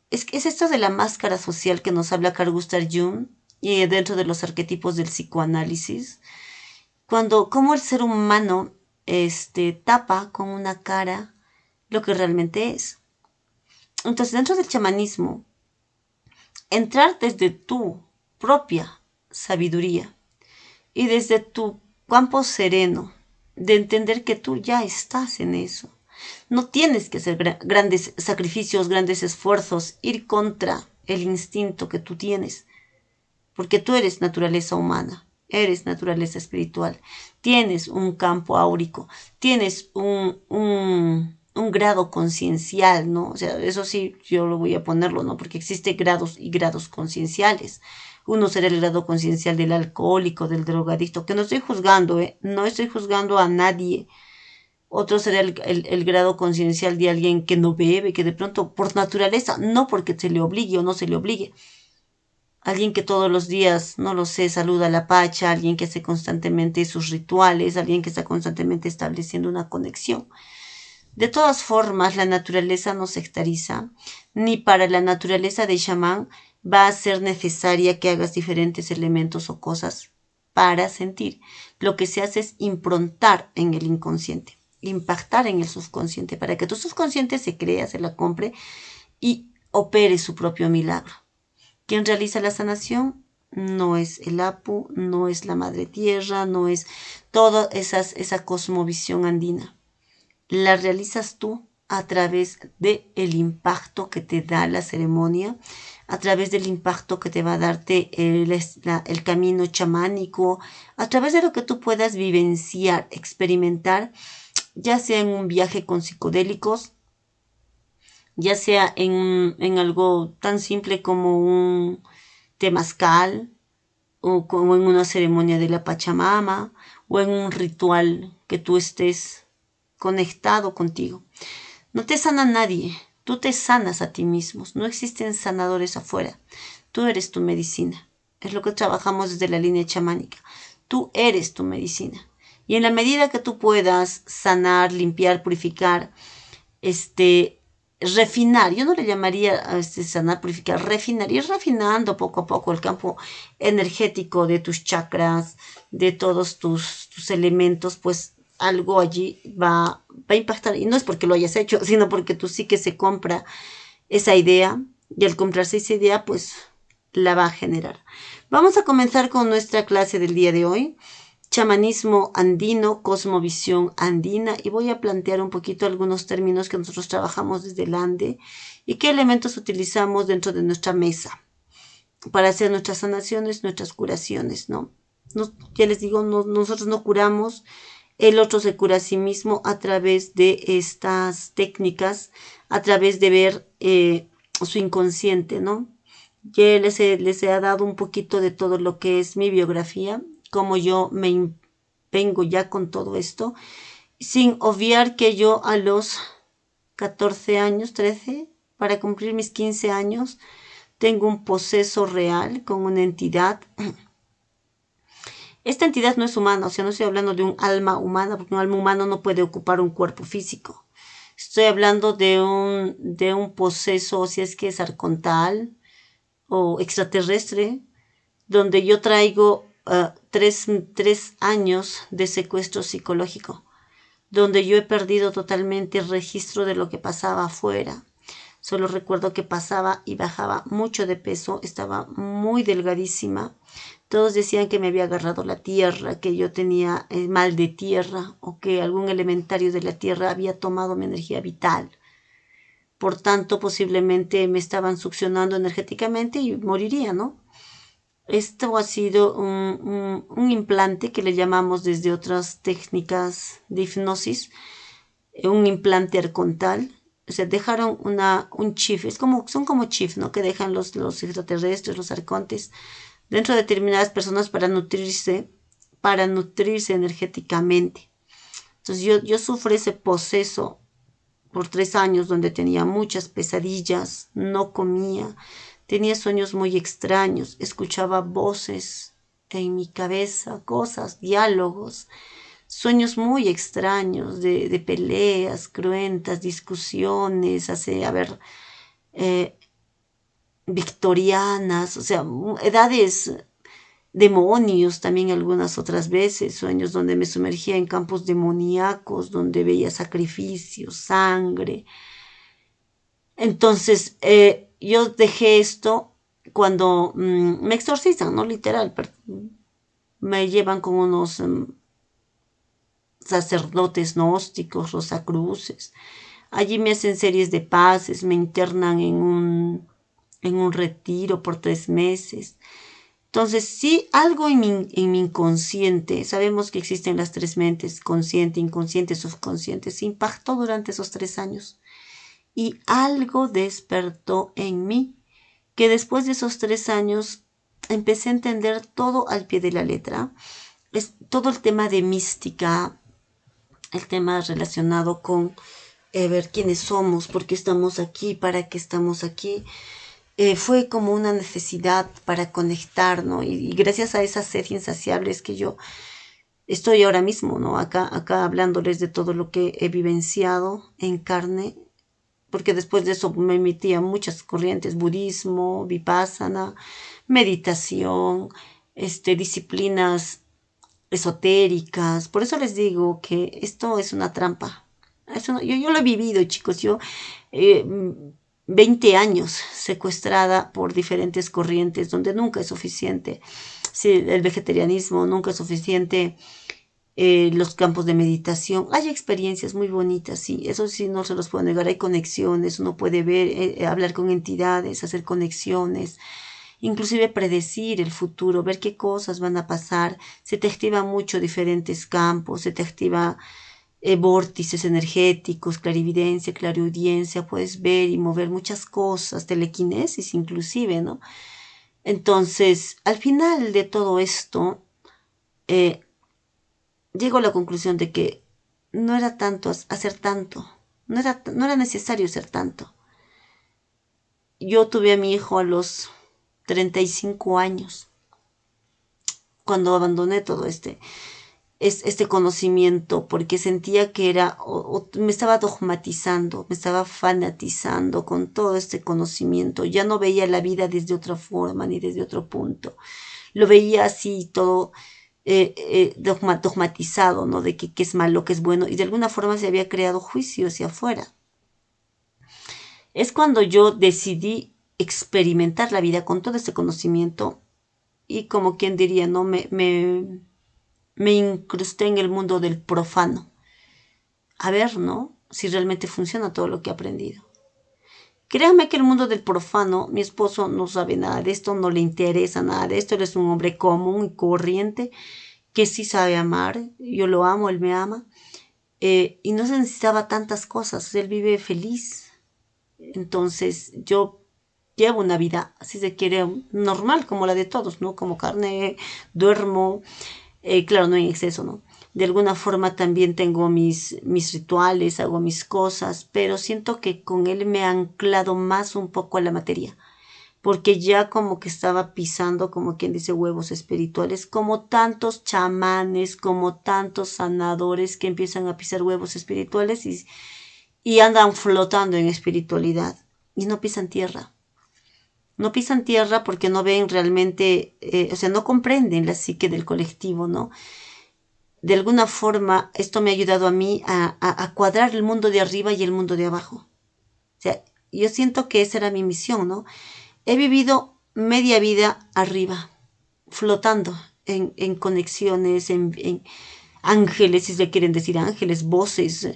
Es esto de la máscara social que nos habla Carl Gustav Jung y dentro de los arquetipos del psicoanálisis, como el ser humano tapa con una cara lo que realmente es. Entonces, dentro del chamanismo, entrar desde tu propia sabiduría y desde tu campo sereno de entender que tú ya estás en eso. No tienes que hacer grandes sacrificios, grandes esfuerzos, ir contra el instinto que tú tienes, porque tú eres naturaleza humana, eres naturaleza espiritual, tienes un campo áurico, tienes un grado conciencial, ¿no? O sea, eso sí, yo lo voy a ponerlo, ¿no? Porque existen grados y grados concienciales. Uno será el grado conciencial del alcohólico, del drogadicto, que no estoy juzgando, no estoy juzgando a nadie. Otro será el grado conciencial de alguien que no bebe, que de pronto por naturaleza, no porque se le obligue o no se le obligue. Alguien que todos los días, no lo sé, saluda a la Pacha, alguien que hace constantemente sus rituales, alguien que está constantemente estableciendo una conexión. De todas formas, la naturaleza no sectariza, ni para la naturaleza de chamán va a ser necesaria que hagas diferentes elementos o cosas para sentir. Lo que se hace es improntar en el inconsciente, impactar en el subconsciente, para que tu subconsciente se crea, se la compre y opere su propio milagro. ¿Quién realiza la sanación? No es el Apu, no es la Madre Tierra, no es toda esa cosmovisión andina. La realizas tú a través del impacto que te da la ceremonia, a través del impacto que te va a darte el camino chamánico, a través de lo que tú puedas vivenciar, experimentar, ya sea en un viaje con psicodélicos, ya sea en algo tan simple como un temazcal, o como en una ceremonia de la Pachamama, o en un ritual que tú estés conectado contigo. No te sana nadie, tú te sanas a ti mismo. No existen sanadores afuera. Tú eres tu medicina. Es lo que trabajamos desde la línea chamánica. Tú eres tu medicina. Y en la medida que tú puedas sanar, limpiar, purificar, refinar, yo no le llamaría a sanar, purificar, refinar, ir refinando poco a poco el campo energético de tus chakras, de todos tus elementos, pues algo allí va a impactar. Y no es porque lo hayas hecho, sino porque tu psique se compra esa idea y al comprarse esa idea, pues la va a generar. Vamos a comenzar con nuestra clase del día de hoy. Chamanismo andino, cosmovisión andina, y voy a plantear un poquito algunos términos que nosotros trabajamos desde el Ande y qué elementos utilizamos dentro de nuestra mesa para hacer nuestras sanaciones, nuestras curaciones, ¿no? Ya les digo, nosotros no curamos, el otro se cura a sí mismo a través de estas técnicas, a través de ver su inconsciente, ¿no? Ya les he dado un poquito de todo lo que es mi biografía, cómo yo me vengo ya con todo esto, sin obviar que yo a los 14 años, 13, para cumplir mis 15 años, tengo un proceso real con una entidad. Esta entidad no es humana, o sea, no estoy hablando de un alma humana, porque un alma humana no puede ocupar un cuerpo físico. Estoy hablando de un proceso, si es que es arcontal o extraterrestre, donde yo traigo 3 años de secuestro psicológico, donde yo he perdido totalmente el registro de lo que pasaba afuera. Solo recuerdo que pasaba y bajaba mucho de peso, estaba muy delgadísima. Todos decían que me había agarrado la tierra, que yo tenía mal de tierra o que algún elementario de la tierra había tomado mi energía vital. Por tanto, posiblemente me estaban succionando energéticamente y moriría, ¿no? Esto ha sido un implante que le llamamos desde otras técnicas de hipnosis, un implante arcontal. O sea, dejaron un chip, son como chips, ¿no? Que dejan los extraterrestres, los arcontes, dentro de determinadas personas para nutrirse energéticamente. Entonces yo sufro ese proceso por 3 años donde tenía muchas pesadillas, no comía, tenía sueños muy extraños, escuchaba voces en mi cabeza, cosas, diálogos, sueños muy extraños de peleas cruentas, discusiones, victorianas, o sea, edades, demonios también algunas otras veces, sueños donde me sumergía en campos demoníacos, donde veía sacrificios, sangre. Entonces, yo dejé esto cuando me exorcizan, ¿no? Literal, me llevan con unos sacerdotes gnósticos, rosacruces. Allí me hacen series de pases, me internan en un retiro por 3 meses. Entonces, sí, algo en mi inconsciente, sabemos que existen las 3 mentes, consciente, inconsciente, subconsciente, se impactó durante esos 3 años. Y algo despertó en mí, que después de esos 3 años empecé a entender todo al pie de la letra. Es todo el tema de mística, el tema relacionado con ver quiénes somos, por qué estamos aquí, para qué estamos aquí. Fue como una necesidad para conectar, ¿no? Y gracias a esa sed insaciable es que yo estoy ahora mismo, ¿no? Acá hablándoles de todo lo que he vivenciado en carne, porque después de eso me metí a muchas corrientes, budismo, vipassana, meditación, disciplinas esotéricas. Por eso les digo que esto es una trampa. Yo lo he vivido, chicos. Yo 20 años secuestrada por diferentes corrientes donde nunca es suficiente. Sí, el vegetarianismo nunca es suficiente. Los campos de meditación. Hay experiencias muy bonitas, sí. Eso sí no se los puedo negar. Hay conexiones. Uno puede ver, hablar con entidades, hacer conexiones. Inclusive predecir el futuro, ver qué cosas van a pasar. Se te activa mucho diferentes campos, se te activa vórtices energéticos, clarividencia, clariaudiencia, puedes ver y mover muchas cosas, telequinesis inclusive, ¿no? Entonces, al final de todo esto, llego a la conclusión de que no era tanto hacer tanto, no era necesario hacer tanto. Yo tuve a mi hijo a los 35 años, cuando abandoné todo este conocimiento, porque sentía que era, me estaba dogmatizando, me estaba fanatizando con todo este conocimiento. Ya no veía la vida desde otra forma ni desde otro punto. Lo veía así todo dogmatizado, ¿no? De que qué es malo, qué es bueno, y de alguna forma se había creado juicio hacia afuera. Es cuando yo decidí experimentar la vida con todo este conocimiento y, como quien diría, ¿no? Me incrusté en el mundo del profano. A ver, ¿no? Si realmente funciona todo lo que he aprendido. Créanme que el mundo del profano, mi esposo no sabe nada de esto, no le interesa nada de esto, él es un hombre común y corriente que sí sabe amar, yo lo amo, él me ama, y no se necesitaba tantas cosas, él vive feliz. Entonces yo llevo una vida, si se quiere, normal, como la de todos, ¿no? Como carne, duermo, claro, no en exceso, ¿no? De alguna forma también tengo mis rituales, hago mis cosas, pero siento que con él me he anclado más un poco a la materia, porque ya como que estaba pisando, como quien dice, huevos espirituales, como tantos chamanes, como tantos sanadores que empiezan a pisar huevos espirituales y andan flotando en espiritualidad y no pisan tierra. No pisan tierra porque no ven realmente, o sea, no comprenden la psique del colectivo, ¿no? De alguna forma, esto me ha ayudado a mí a cuadrar el mundo de arriba y el mundo de abajo. O sea, yo siento que esa era mi misión, ¿no? He vivido media vida arriba, flotando en conexiones, en ángeles, si se quieren decir ángeles, voces,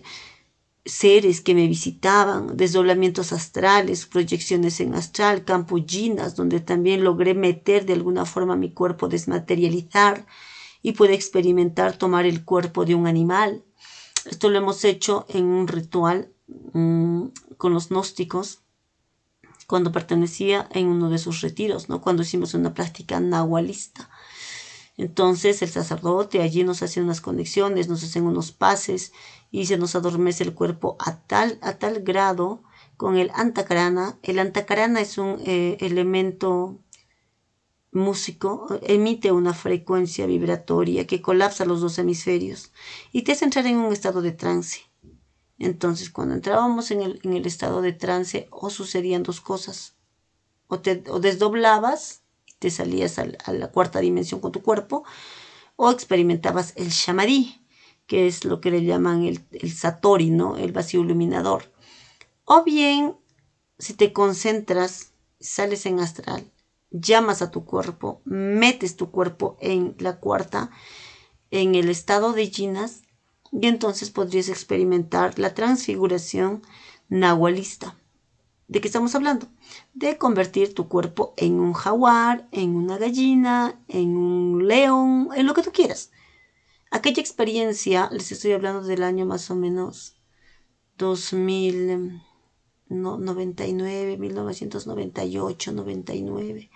seres que me visitaban, desdoblamientos astrales, proyecciones en astral, campullinas, donde también logré meter de alguna forma mi cuerpo, desmaterializar y pude experimentar tomar el cuerpo de un animal. Esto lo hemos hecho en un ritual con los gnósticos cuando pertenecía en uno de sus retiros, ¿no? Cuando hicimos una práctica nahualista. Entonces el sacerdote allí nos hace unas conexiones, nos hacen unos pases y se nos adormece el cuerpo a tal grado con el antakarana. El antakarana es un elemento músico, emite una frecuencia vibratoria que colapsa los dos hemisferios y te hace entrar en un estado de trance. Entonces, cuando entrábamos en el estado de trance, o sucedían dos cosas: o desdoblabas y te salías a la cuarta dimensión con tu cuerpo, o experimentabas el shamadí, que es lo que le llaman el satori, ¿no? El vacío iluminador. O bien, si te concentras, sales en astral, llamas a tu cuerpo, metes tu cuerpo en la cuarta, en el estado de jinas, y entonces podrías experimentar la transfiguración nahualista. ¿De qué estamos hablando? De convertir tu cuerpo en un jaguar, en una gallina, en un león, en lo que tú quieras. Aquella experiencia, les estoy hablando del año más o menos 2099, 1998, 99.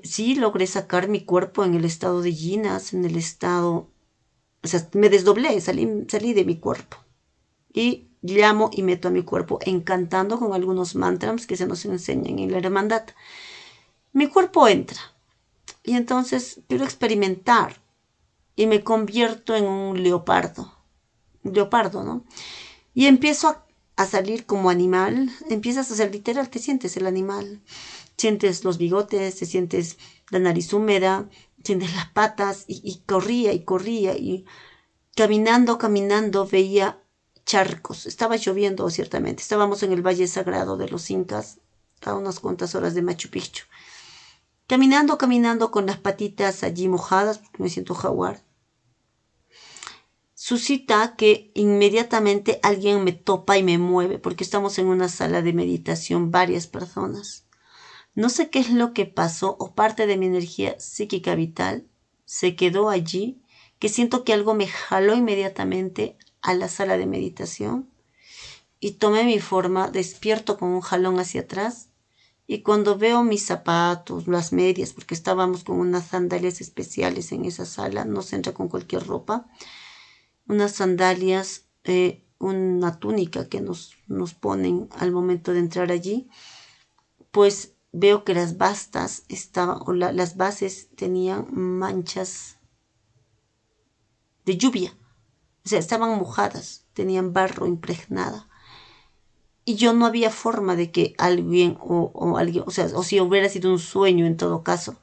Sí logré sacar mi cuerpo en el estado de jinas, en el estado, o sea, me desdoblé, salí de mi cuerpo y llamo y meto a mi cuerpo encantando con algunos mantras que se nos enseñan en la hermandad. Mi cuerpo entra y entonces quiero experimentar y me convierto en un leopardo, ¿no? Y empiezo a salir como animal, empiezas a ser literal, te sientes el animal, sientes los bigotes, te sientes la nariz húmeda, sientes las patas y corría y caminando veía charcos. Estaba lloviendo, ciertamente. Estábamos en el Valle Sagrado de los Incas, a unas cuantas horas de Machu Picchu. Caminando con las patitas allí mojadas, porque me siento jaguar. Suscita que inmediatamente alguien me topa y me mueve, porque estamos en una sala de meditación, varias personas. No sé qué es lo que pasó, o parte de mi energía psíquica vital se quedó allí, que siento que algo me jaló inmediatamente a la sala de meditación y tomé mi forma, despierto con un jalón hacia atrás, y cuando veo mis zapatos, las medias, porque estábamos con unas sandalias especiales en esa sala, no se entra con cualquier ropa, unas sandalias, una túnica que nos ponen al momento de entrar allí, pues veo que las bastas estaban, las bases tenían manchas de lluvia. O sea, estaban mojadas, tenían barro impregnada. Y yo no había forma de que alguien o alguien, o sea, o si hubiera sido un sueño en todo caso,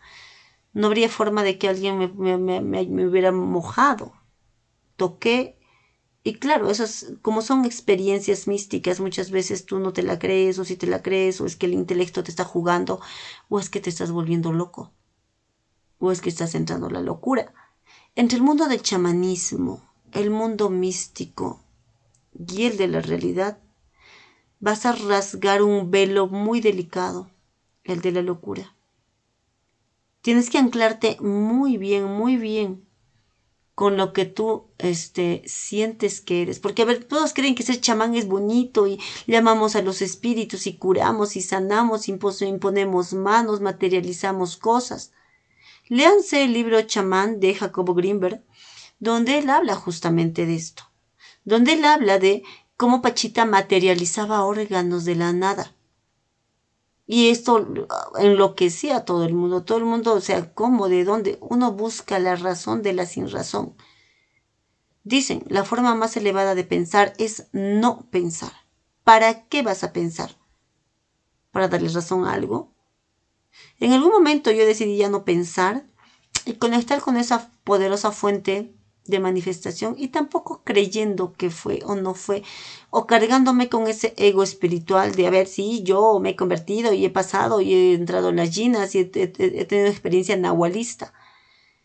no habría forma de que alguien me hubiera mojado. Toqué y claro, esas como son experiencias místicas, muchas veces tú no te la crees o si te la crees o es que el intelecto te está jugando o es que te estás volviendo loco o es que estás entrando en la locura. Entre el mundo del chamanismo, el mundo místico y el de la realidad, vas a rasgar un velo muy delicado, el de la locura. Tienes que anclarte muy bien con lo que tú sientes que eres. Porque, a ver, todos creen que ser chamán es bonito y llamamos a los espíritus y curamos y sanamos, imponemos manos, materializamos cosas. Léanse el libro Chamán de Jacobo Greenberg, donde él habla justamente de esto. Donde él habla de cómo Pachita materializaba órganos de la nada. Y esto enloquecía a todo el mundo, o sea, ¿cómo? ¿De dónde? Uno busca la razón de la sin razón. Dicen, la forma más elevada de pensar es no pensar. ¿Para qué vas a pensar? ¿Para darle razón a algo? En algún momento yo decidí ya no pensar y conectar con esa poderosa fuente de manifestación y tampoco creyendo que fue o no fue, o cargándome con ese ego espiritual de a ver si yo me he convertido y he pasado y he entrado en las yinas y he tenido experiencia nahualista.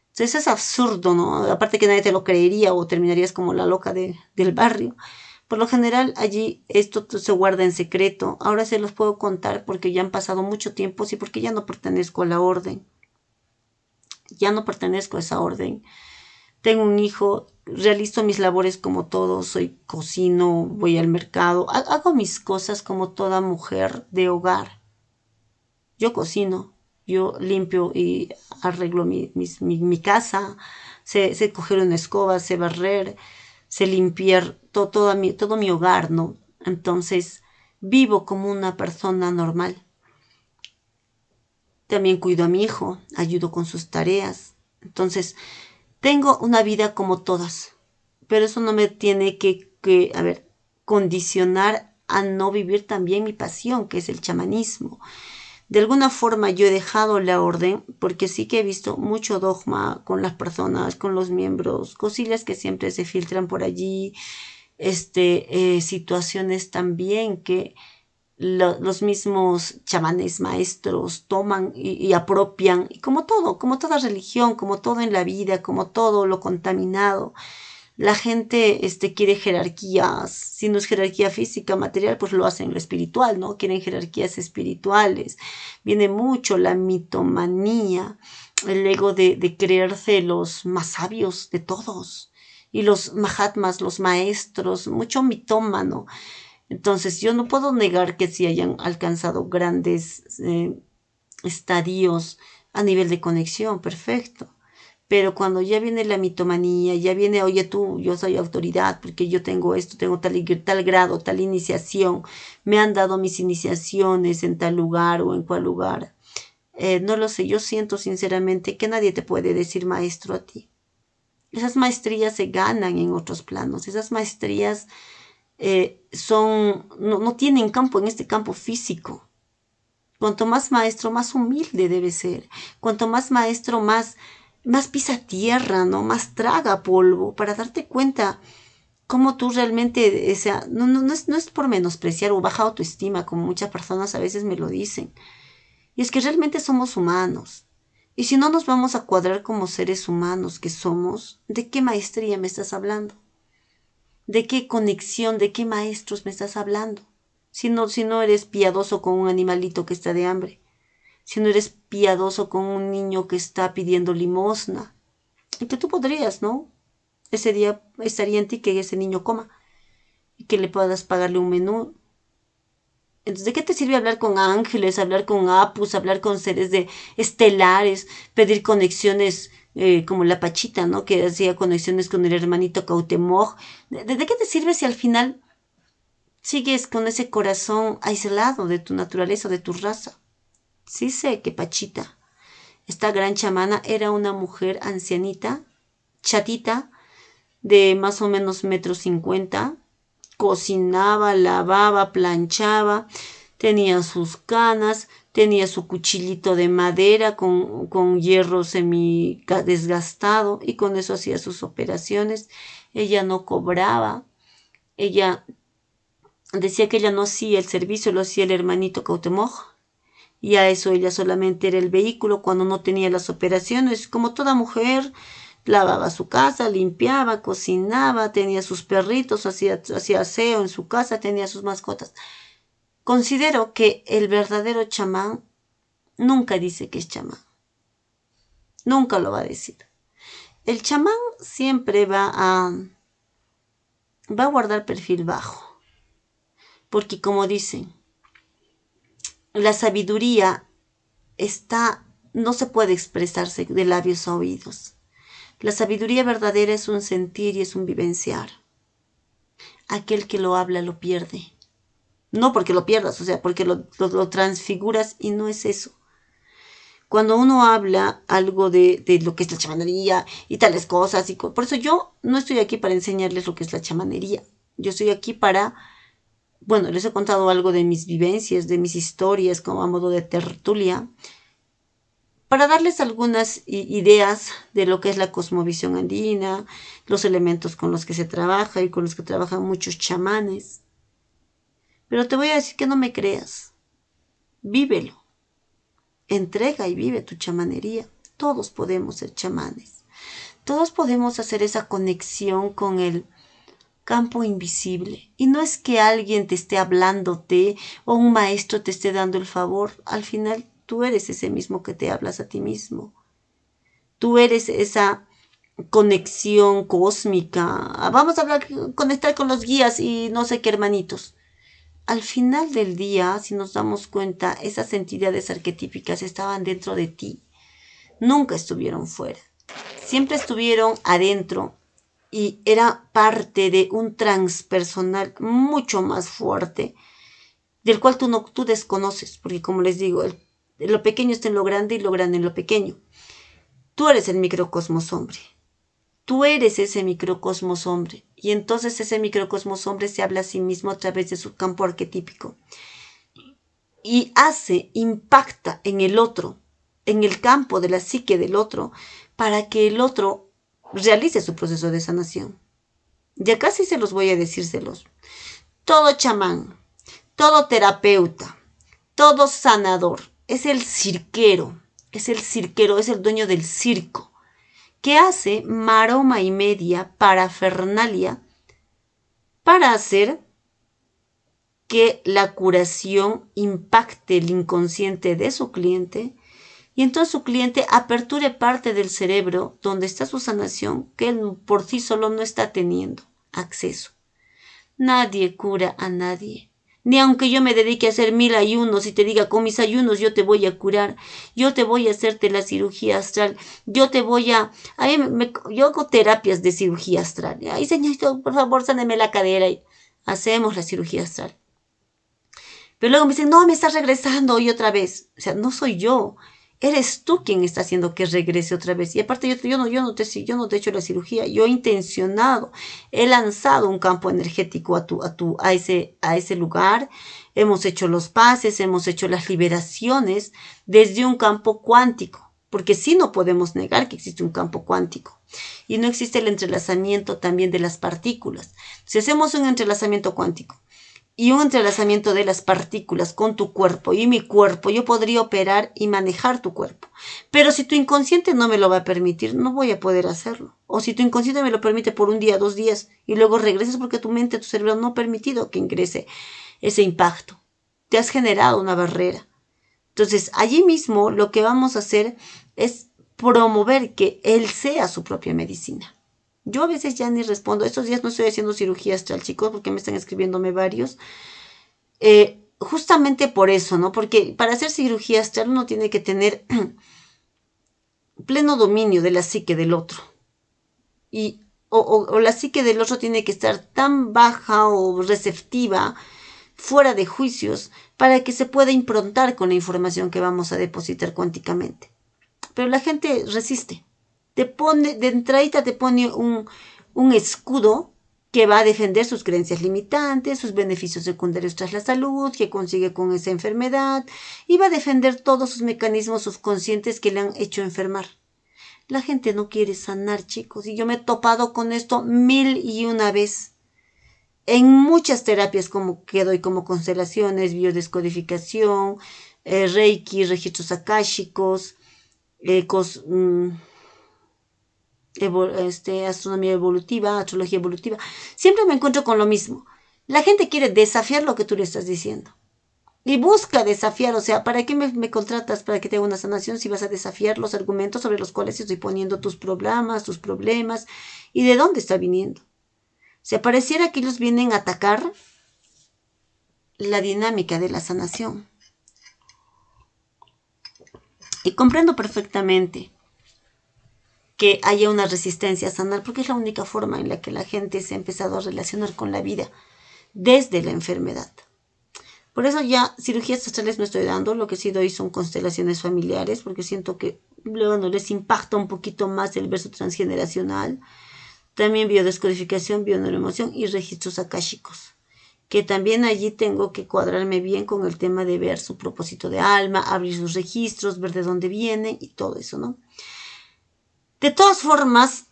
Entonces es absurdo, ¿no? Aparte que nadie te lo creería o terminarías como la loca del barrio. Por lo general allí esto se guarda en secreto. Ahora se los puedo contar porque ya han pasado mucho tiempo y porque ya no pertenezco a la orden. Ya no pertenezco a esa orden. Tengo un hijo, realizo mis labores como todos, soy cocino, voy al mercado, hago mis cosas como toda mujer de hogar. Yo cocino, yo limpio y arreglo mi casa, sé coger una escoba, sé barrer, sé limpiar todo mi hogar, ¿no? Entonces, vivo como una persona normal. También cuido a mi hijo, ayudo con sus tareas. Entonces, tengo una vida como todas, pero eso no me tiene que condicionar a no vivir también mi pasión, que es el chamanismo. De alguna forma yo he dejado la orden porque sí que he visto mucho dogma con las personas, con los miembros, cosillas que siempre se filtran por allí, situaciones también que los mismos chamanes maestros toman y apropian, y como todo, como toda religión, como todo en la vida, como todo lo contaminado. La gente quiere jerarquías, si no es jerarquía física, material, pues lo hacen lo espiritual, ¿no? Quieren jerarquías espirituales. Viene mucho la mitomanía, el ego de creerse los más sabios de todos. Y los mahatmas, los maestros, mucho mitómano. Entonces yo no puedo negar que sí hayan alcanzado grandes estadios a nivel de conexión, perfecto. Pero cuando ya viene la mitomanía, ya viene, oye tú, yo soy autoridad porque yo tengo esto, tengo tal grado, tal iniciación, me han dado mis iniciaciones en tal lugar o en cual lugar. No lo sé, yo siento sinceramente que nadie te puede decir maestro a ti. Esas maestrías se ganan en otros planos, esas maestrías no tienen campo en este campo físico. Cuanto más maestro, más humilde debe ser. Cuanto más maestro, más pisa tierra, ¿no? Más traga polvo para darte cuenta cómo tú realmente, o sea, no es por menospreciar o baja autoestima, como muchas personas a veces me lo dicen. Y es que realmente somos humanos. Y si no nos vamos a cuadrar como seres humanos que somos, ¿de qué maestría me estás hablando? ¿De qué conexión, de qué maestros me estás hablando? Si no eres piadoso con un animalito que está de hambre. Si no eres piadoso con un niño que está pidiendo limosna. Y que tú podrías, ¿no? Ese día estaría en ti que ese niño coma. Y que le puedas pagarle un menú. Entonces, ¿de qué te sirve hablar con ángeles, hablar con apus, hablar con seres estelares, pedir conexiones como la Pachita, ¿no? Que hacía conexiones con el hermanito Cautemoc. ¿De qué te sirve si al final sigues con ese corazón aislado de tu naturaleza, de tu raza? Sí sé que Pachita, esta gran chamana, era una mujer ancianita, chatita, de más o menos 1,50 m. Cocinaba, lavaba, planchaba, tenía sus canas, tenía su cuchillito de madera con hierro semi desgastado y con eso hacía sus operaciones. Ella no cobraba, ella decía que ella no hacía el servicio, lo hacía el hermanito Cautemoj. Y a eso ella solamente era el vehículo cuando no tenía las operaciones. Como toda mujer, lavaba su casa, limpiaba, cocinaba, tenía sus perritos, hacía aseo en su casa, tenía sus mascotas. Considero que el verdadero chamán nunca dice que es chamán. Nunca lo va a decir. El chamán siempre va a guardar perfil bajo. Porque como dicen, la sabiduría no se puede expresarse de labios a oídos. La sabiduría verdadera es un sentir y es un vivenciar. Aquel que lo habla lo pierde. No porque lo pierdas, o sea, porque lo transfiguras y no es eso. Cuando uno habla algo de lo que es la chamanería y tales cosas, por eso yo no estoy aquí para enseñarles lo que es la chamanería. Yo estoy aquí bueno, les he contado algo de mis vivencias, de mis historias, como a modo de tertulia, para darles algunas ideas de lo que es la cosmovisión andina, los elementos con los que se trabaja y con los que trabajan muchos chamanes. Pero te voy a decir que no me creas. Vívelo. Entrega y vive tu chamanería. Todos podemos ser chamanes. Todos podemos hacer esa conexión con el campo invisible. Y no es que alguien te esté hablándote o un maestro te esté dando el favor. Al final tú eres ese mismo que te hablas a ti mismo. Tú eres esa conexión cósmica. Vamos a conectar con los guías y no sé qué hermanitos. Al final del día, si nos damos cuenta, esas entidades arquetípicas estaban dentro de ti. Nunca estuvieron fuera. Siempre estuvieron adentro. Y era parte de un transpersonal mucho más fuerte, del cual tú desconoces, porque como les digo, lo pequeño está en lo grande y lo grande en lo pequeño. Tú eres el microcosmos hombre. Tú eres ese microcosmos hombre. Y entonces ese microcosmos hombre se habla a sí mismo a través de su campo arquetípico. Y impacta en el otro, en el campo de la psique del otro, para que el otro realice su proceso de sanación. Ya casi se los voy a decírselos. Todo chamán, todo terapeuta, todo sanador, es el cirquero, es el dueño del circo, que hace maroma y media, parafernalia, para hacer que la curación impacte el inconsciente de su cliente y entonces su cliente aperture parte del cerebro donde está su sanación que él por sí solo no está teniendo acceso. Nadie cura a nadie. Ni aunque yo me dedique a hacer 1000 ayunos y te diga con mis ayunos yo te voy a curar, yo te voy a hacerte la cirugía astral, yo hago terapias de cirugía astral. Ay, señorito, por favor, sáneme la cadera y hacemos la cirugía astral. Pero luego me dicen, no, me estás regresando hoy otra vez. O sea, no soy yo. Eres tú quien está haciendo que regrese otra vez. Y aparte yo no te he hecho la cirugía. Yo he intencionado, he lanzado un campo energético a ese lugar. Hemos hecho los pases, hemos hecho las liberaciones desde un campo cuántico. Porque sí no podemos negar que existe un campo cuántico. Y no existe el entrelazamiento también de las partículas. Si hacemos un entrelazamiento cuántico y un entrelazamiento de las partículas con tu cuerpo y mi cuerpo, yo podría operar y manejar tu cuerpo. Pero si tu inconsciente no me lo va a permitir, no voy a poder hacerlo. O si tu inconsciente me lo permite por 1 día, 2 días, y luego regresas porque tu mente, tu cerebro no ha permitido que ingrese ese impacto. Te has generado una barrera. Entonces, allí mismo lo que vamos a hacer es promover que él sea su propia medicina. Yo a veces ya ni respondo. Estos días no estoy haciendo cirugía astral, chicos, porque me están escribiéndome varios. Justamente por eso, ¿no? Porque para hacer cirugía astral uno tiene que tener pleno dominio de la psique del otro. O la psique del otro tiene que estar tan baja o receptiva, fuera de juicios, para que se pueda improntar con la información que vamos a depositar cuánticamente. Pero la gente resiste. De entradita te pone un escudo que va a defender sus creencias limitantes, sus beneficios secundarios tras la salud, que consigue con esa enfermedad, y va a defender todos sus mecanismos subconscientes que le han hecho enfermar. La gente no quiere sanar, chicos, y yo me he topado con esto 1001 veces. En muchas terapias que doy como constelaciones, biodescodificación, Reiki, registros akáshicos, astronomía evolutiva, astrología evolutiva, siempre me encuentro con lo mismo. La gente quiere desafiar lo que tú le estás diciendo. Y busca desafiar, o sea, ¿para qué me contratas para que te haga una sanación si vas a desafiar los argumentos sobre los cuales estoy poniendo tus problemas, y de dónde está viniendo? O sea, pareciera que ellos vienen a atacar la dinámica de la sanación. Y comprendo perfectamente que haya una resistencia a sanar, porque es la única forma en la que la gente se ha empezado a relacionar con la vida desde la enfermedad. Por eso ya cirugías astrales no estoy dando, lo que sí doy son constelaciones familiares, porque siento que luego no les impacta un poquito más el verso transgeneracional. También biodescodificación, bioneuroemoción y registros akáshicos, que también allí tengo que cuadrarme bien con el tema de ver su propósito de alma, abrir sus registros, ver de dónde vienen y todo eso, ¿no? De todas formas,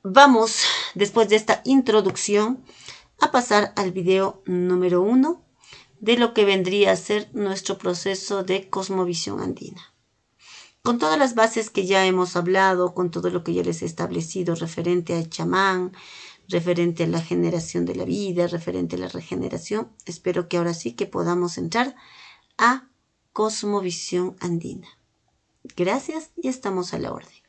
vamos, después de esta introducción, a pasar al video número 1 de lo que vendría a ser nuestro proceso de cosmovisión andina. Con todas las bases que ya hemos hablado, con todo lo que ya les he establecido referente al chamán, referente a la generación de la vida, referente a la regeneración, espero que ahora sí que podamos entrar a cosmovisión andina. Gracias y estamos a la orden.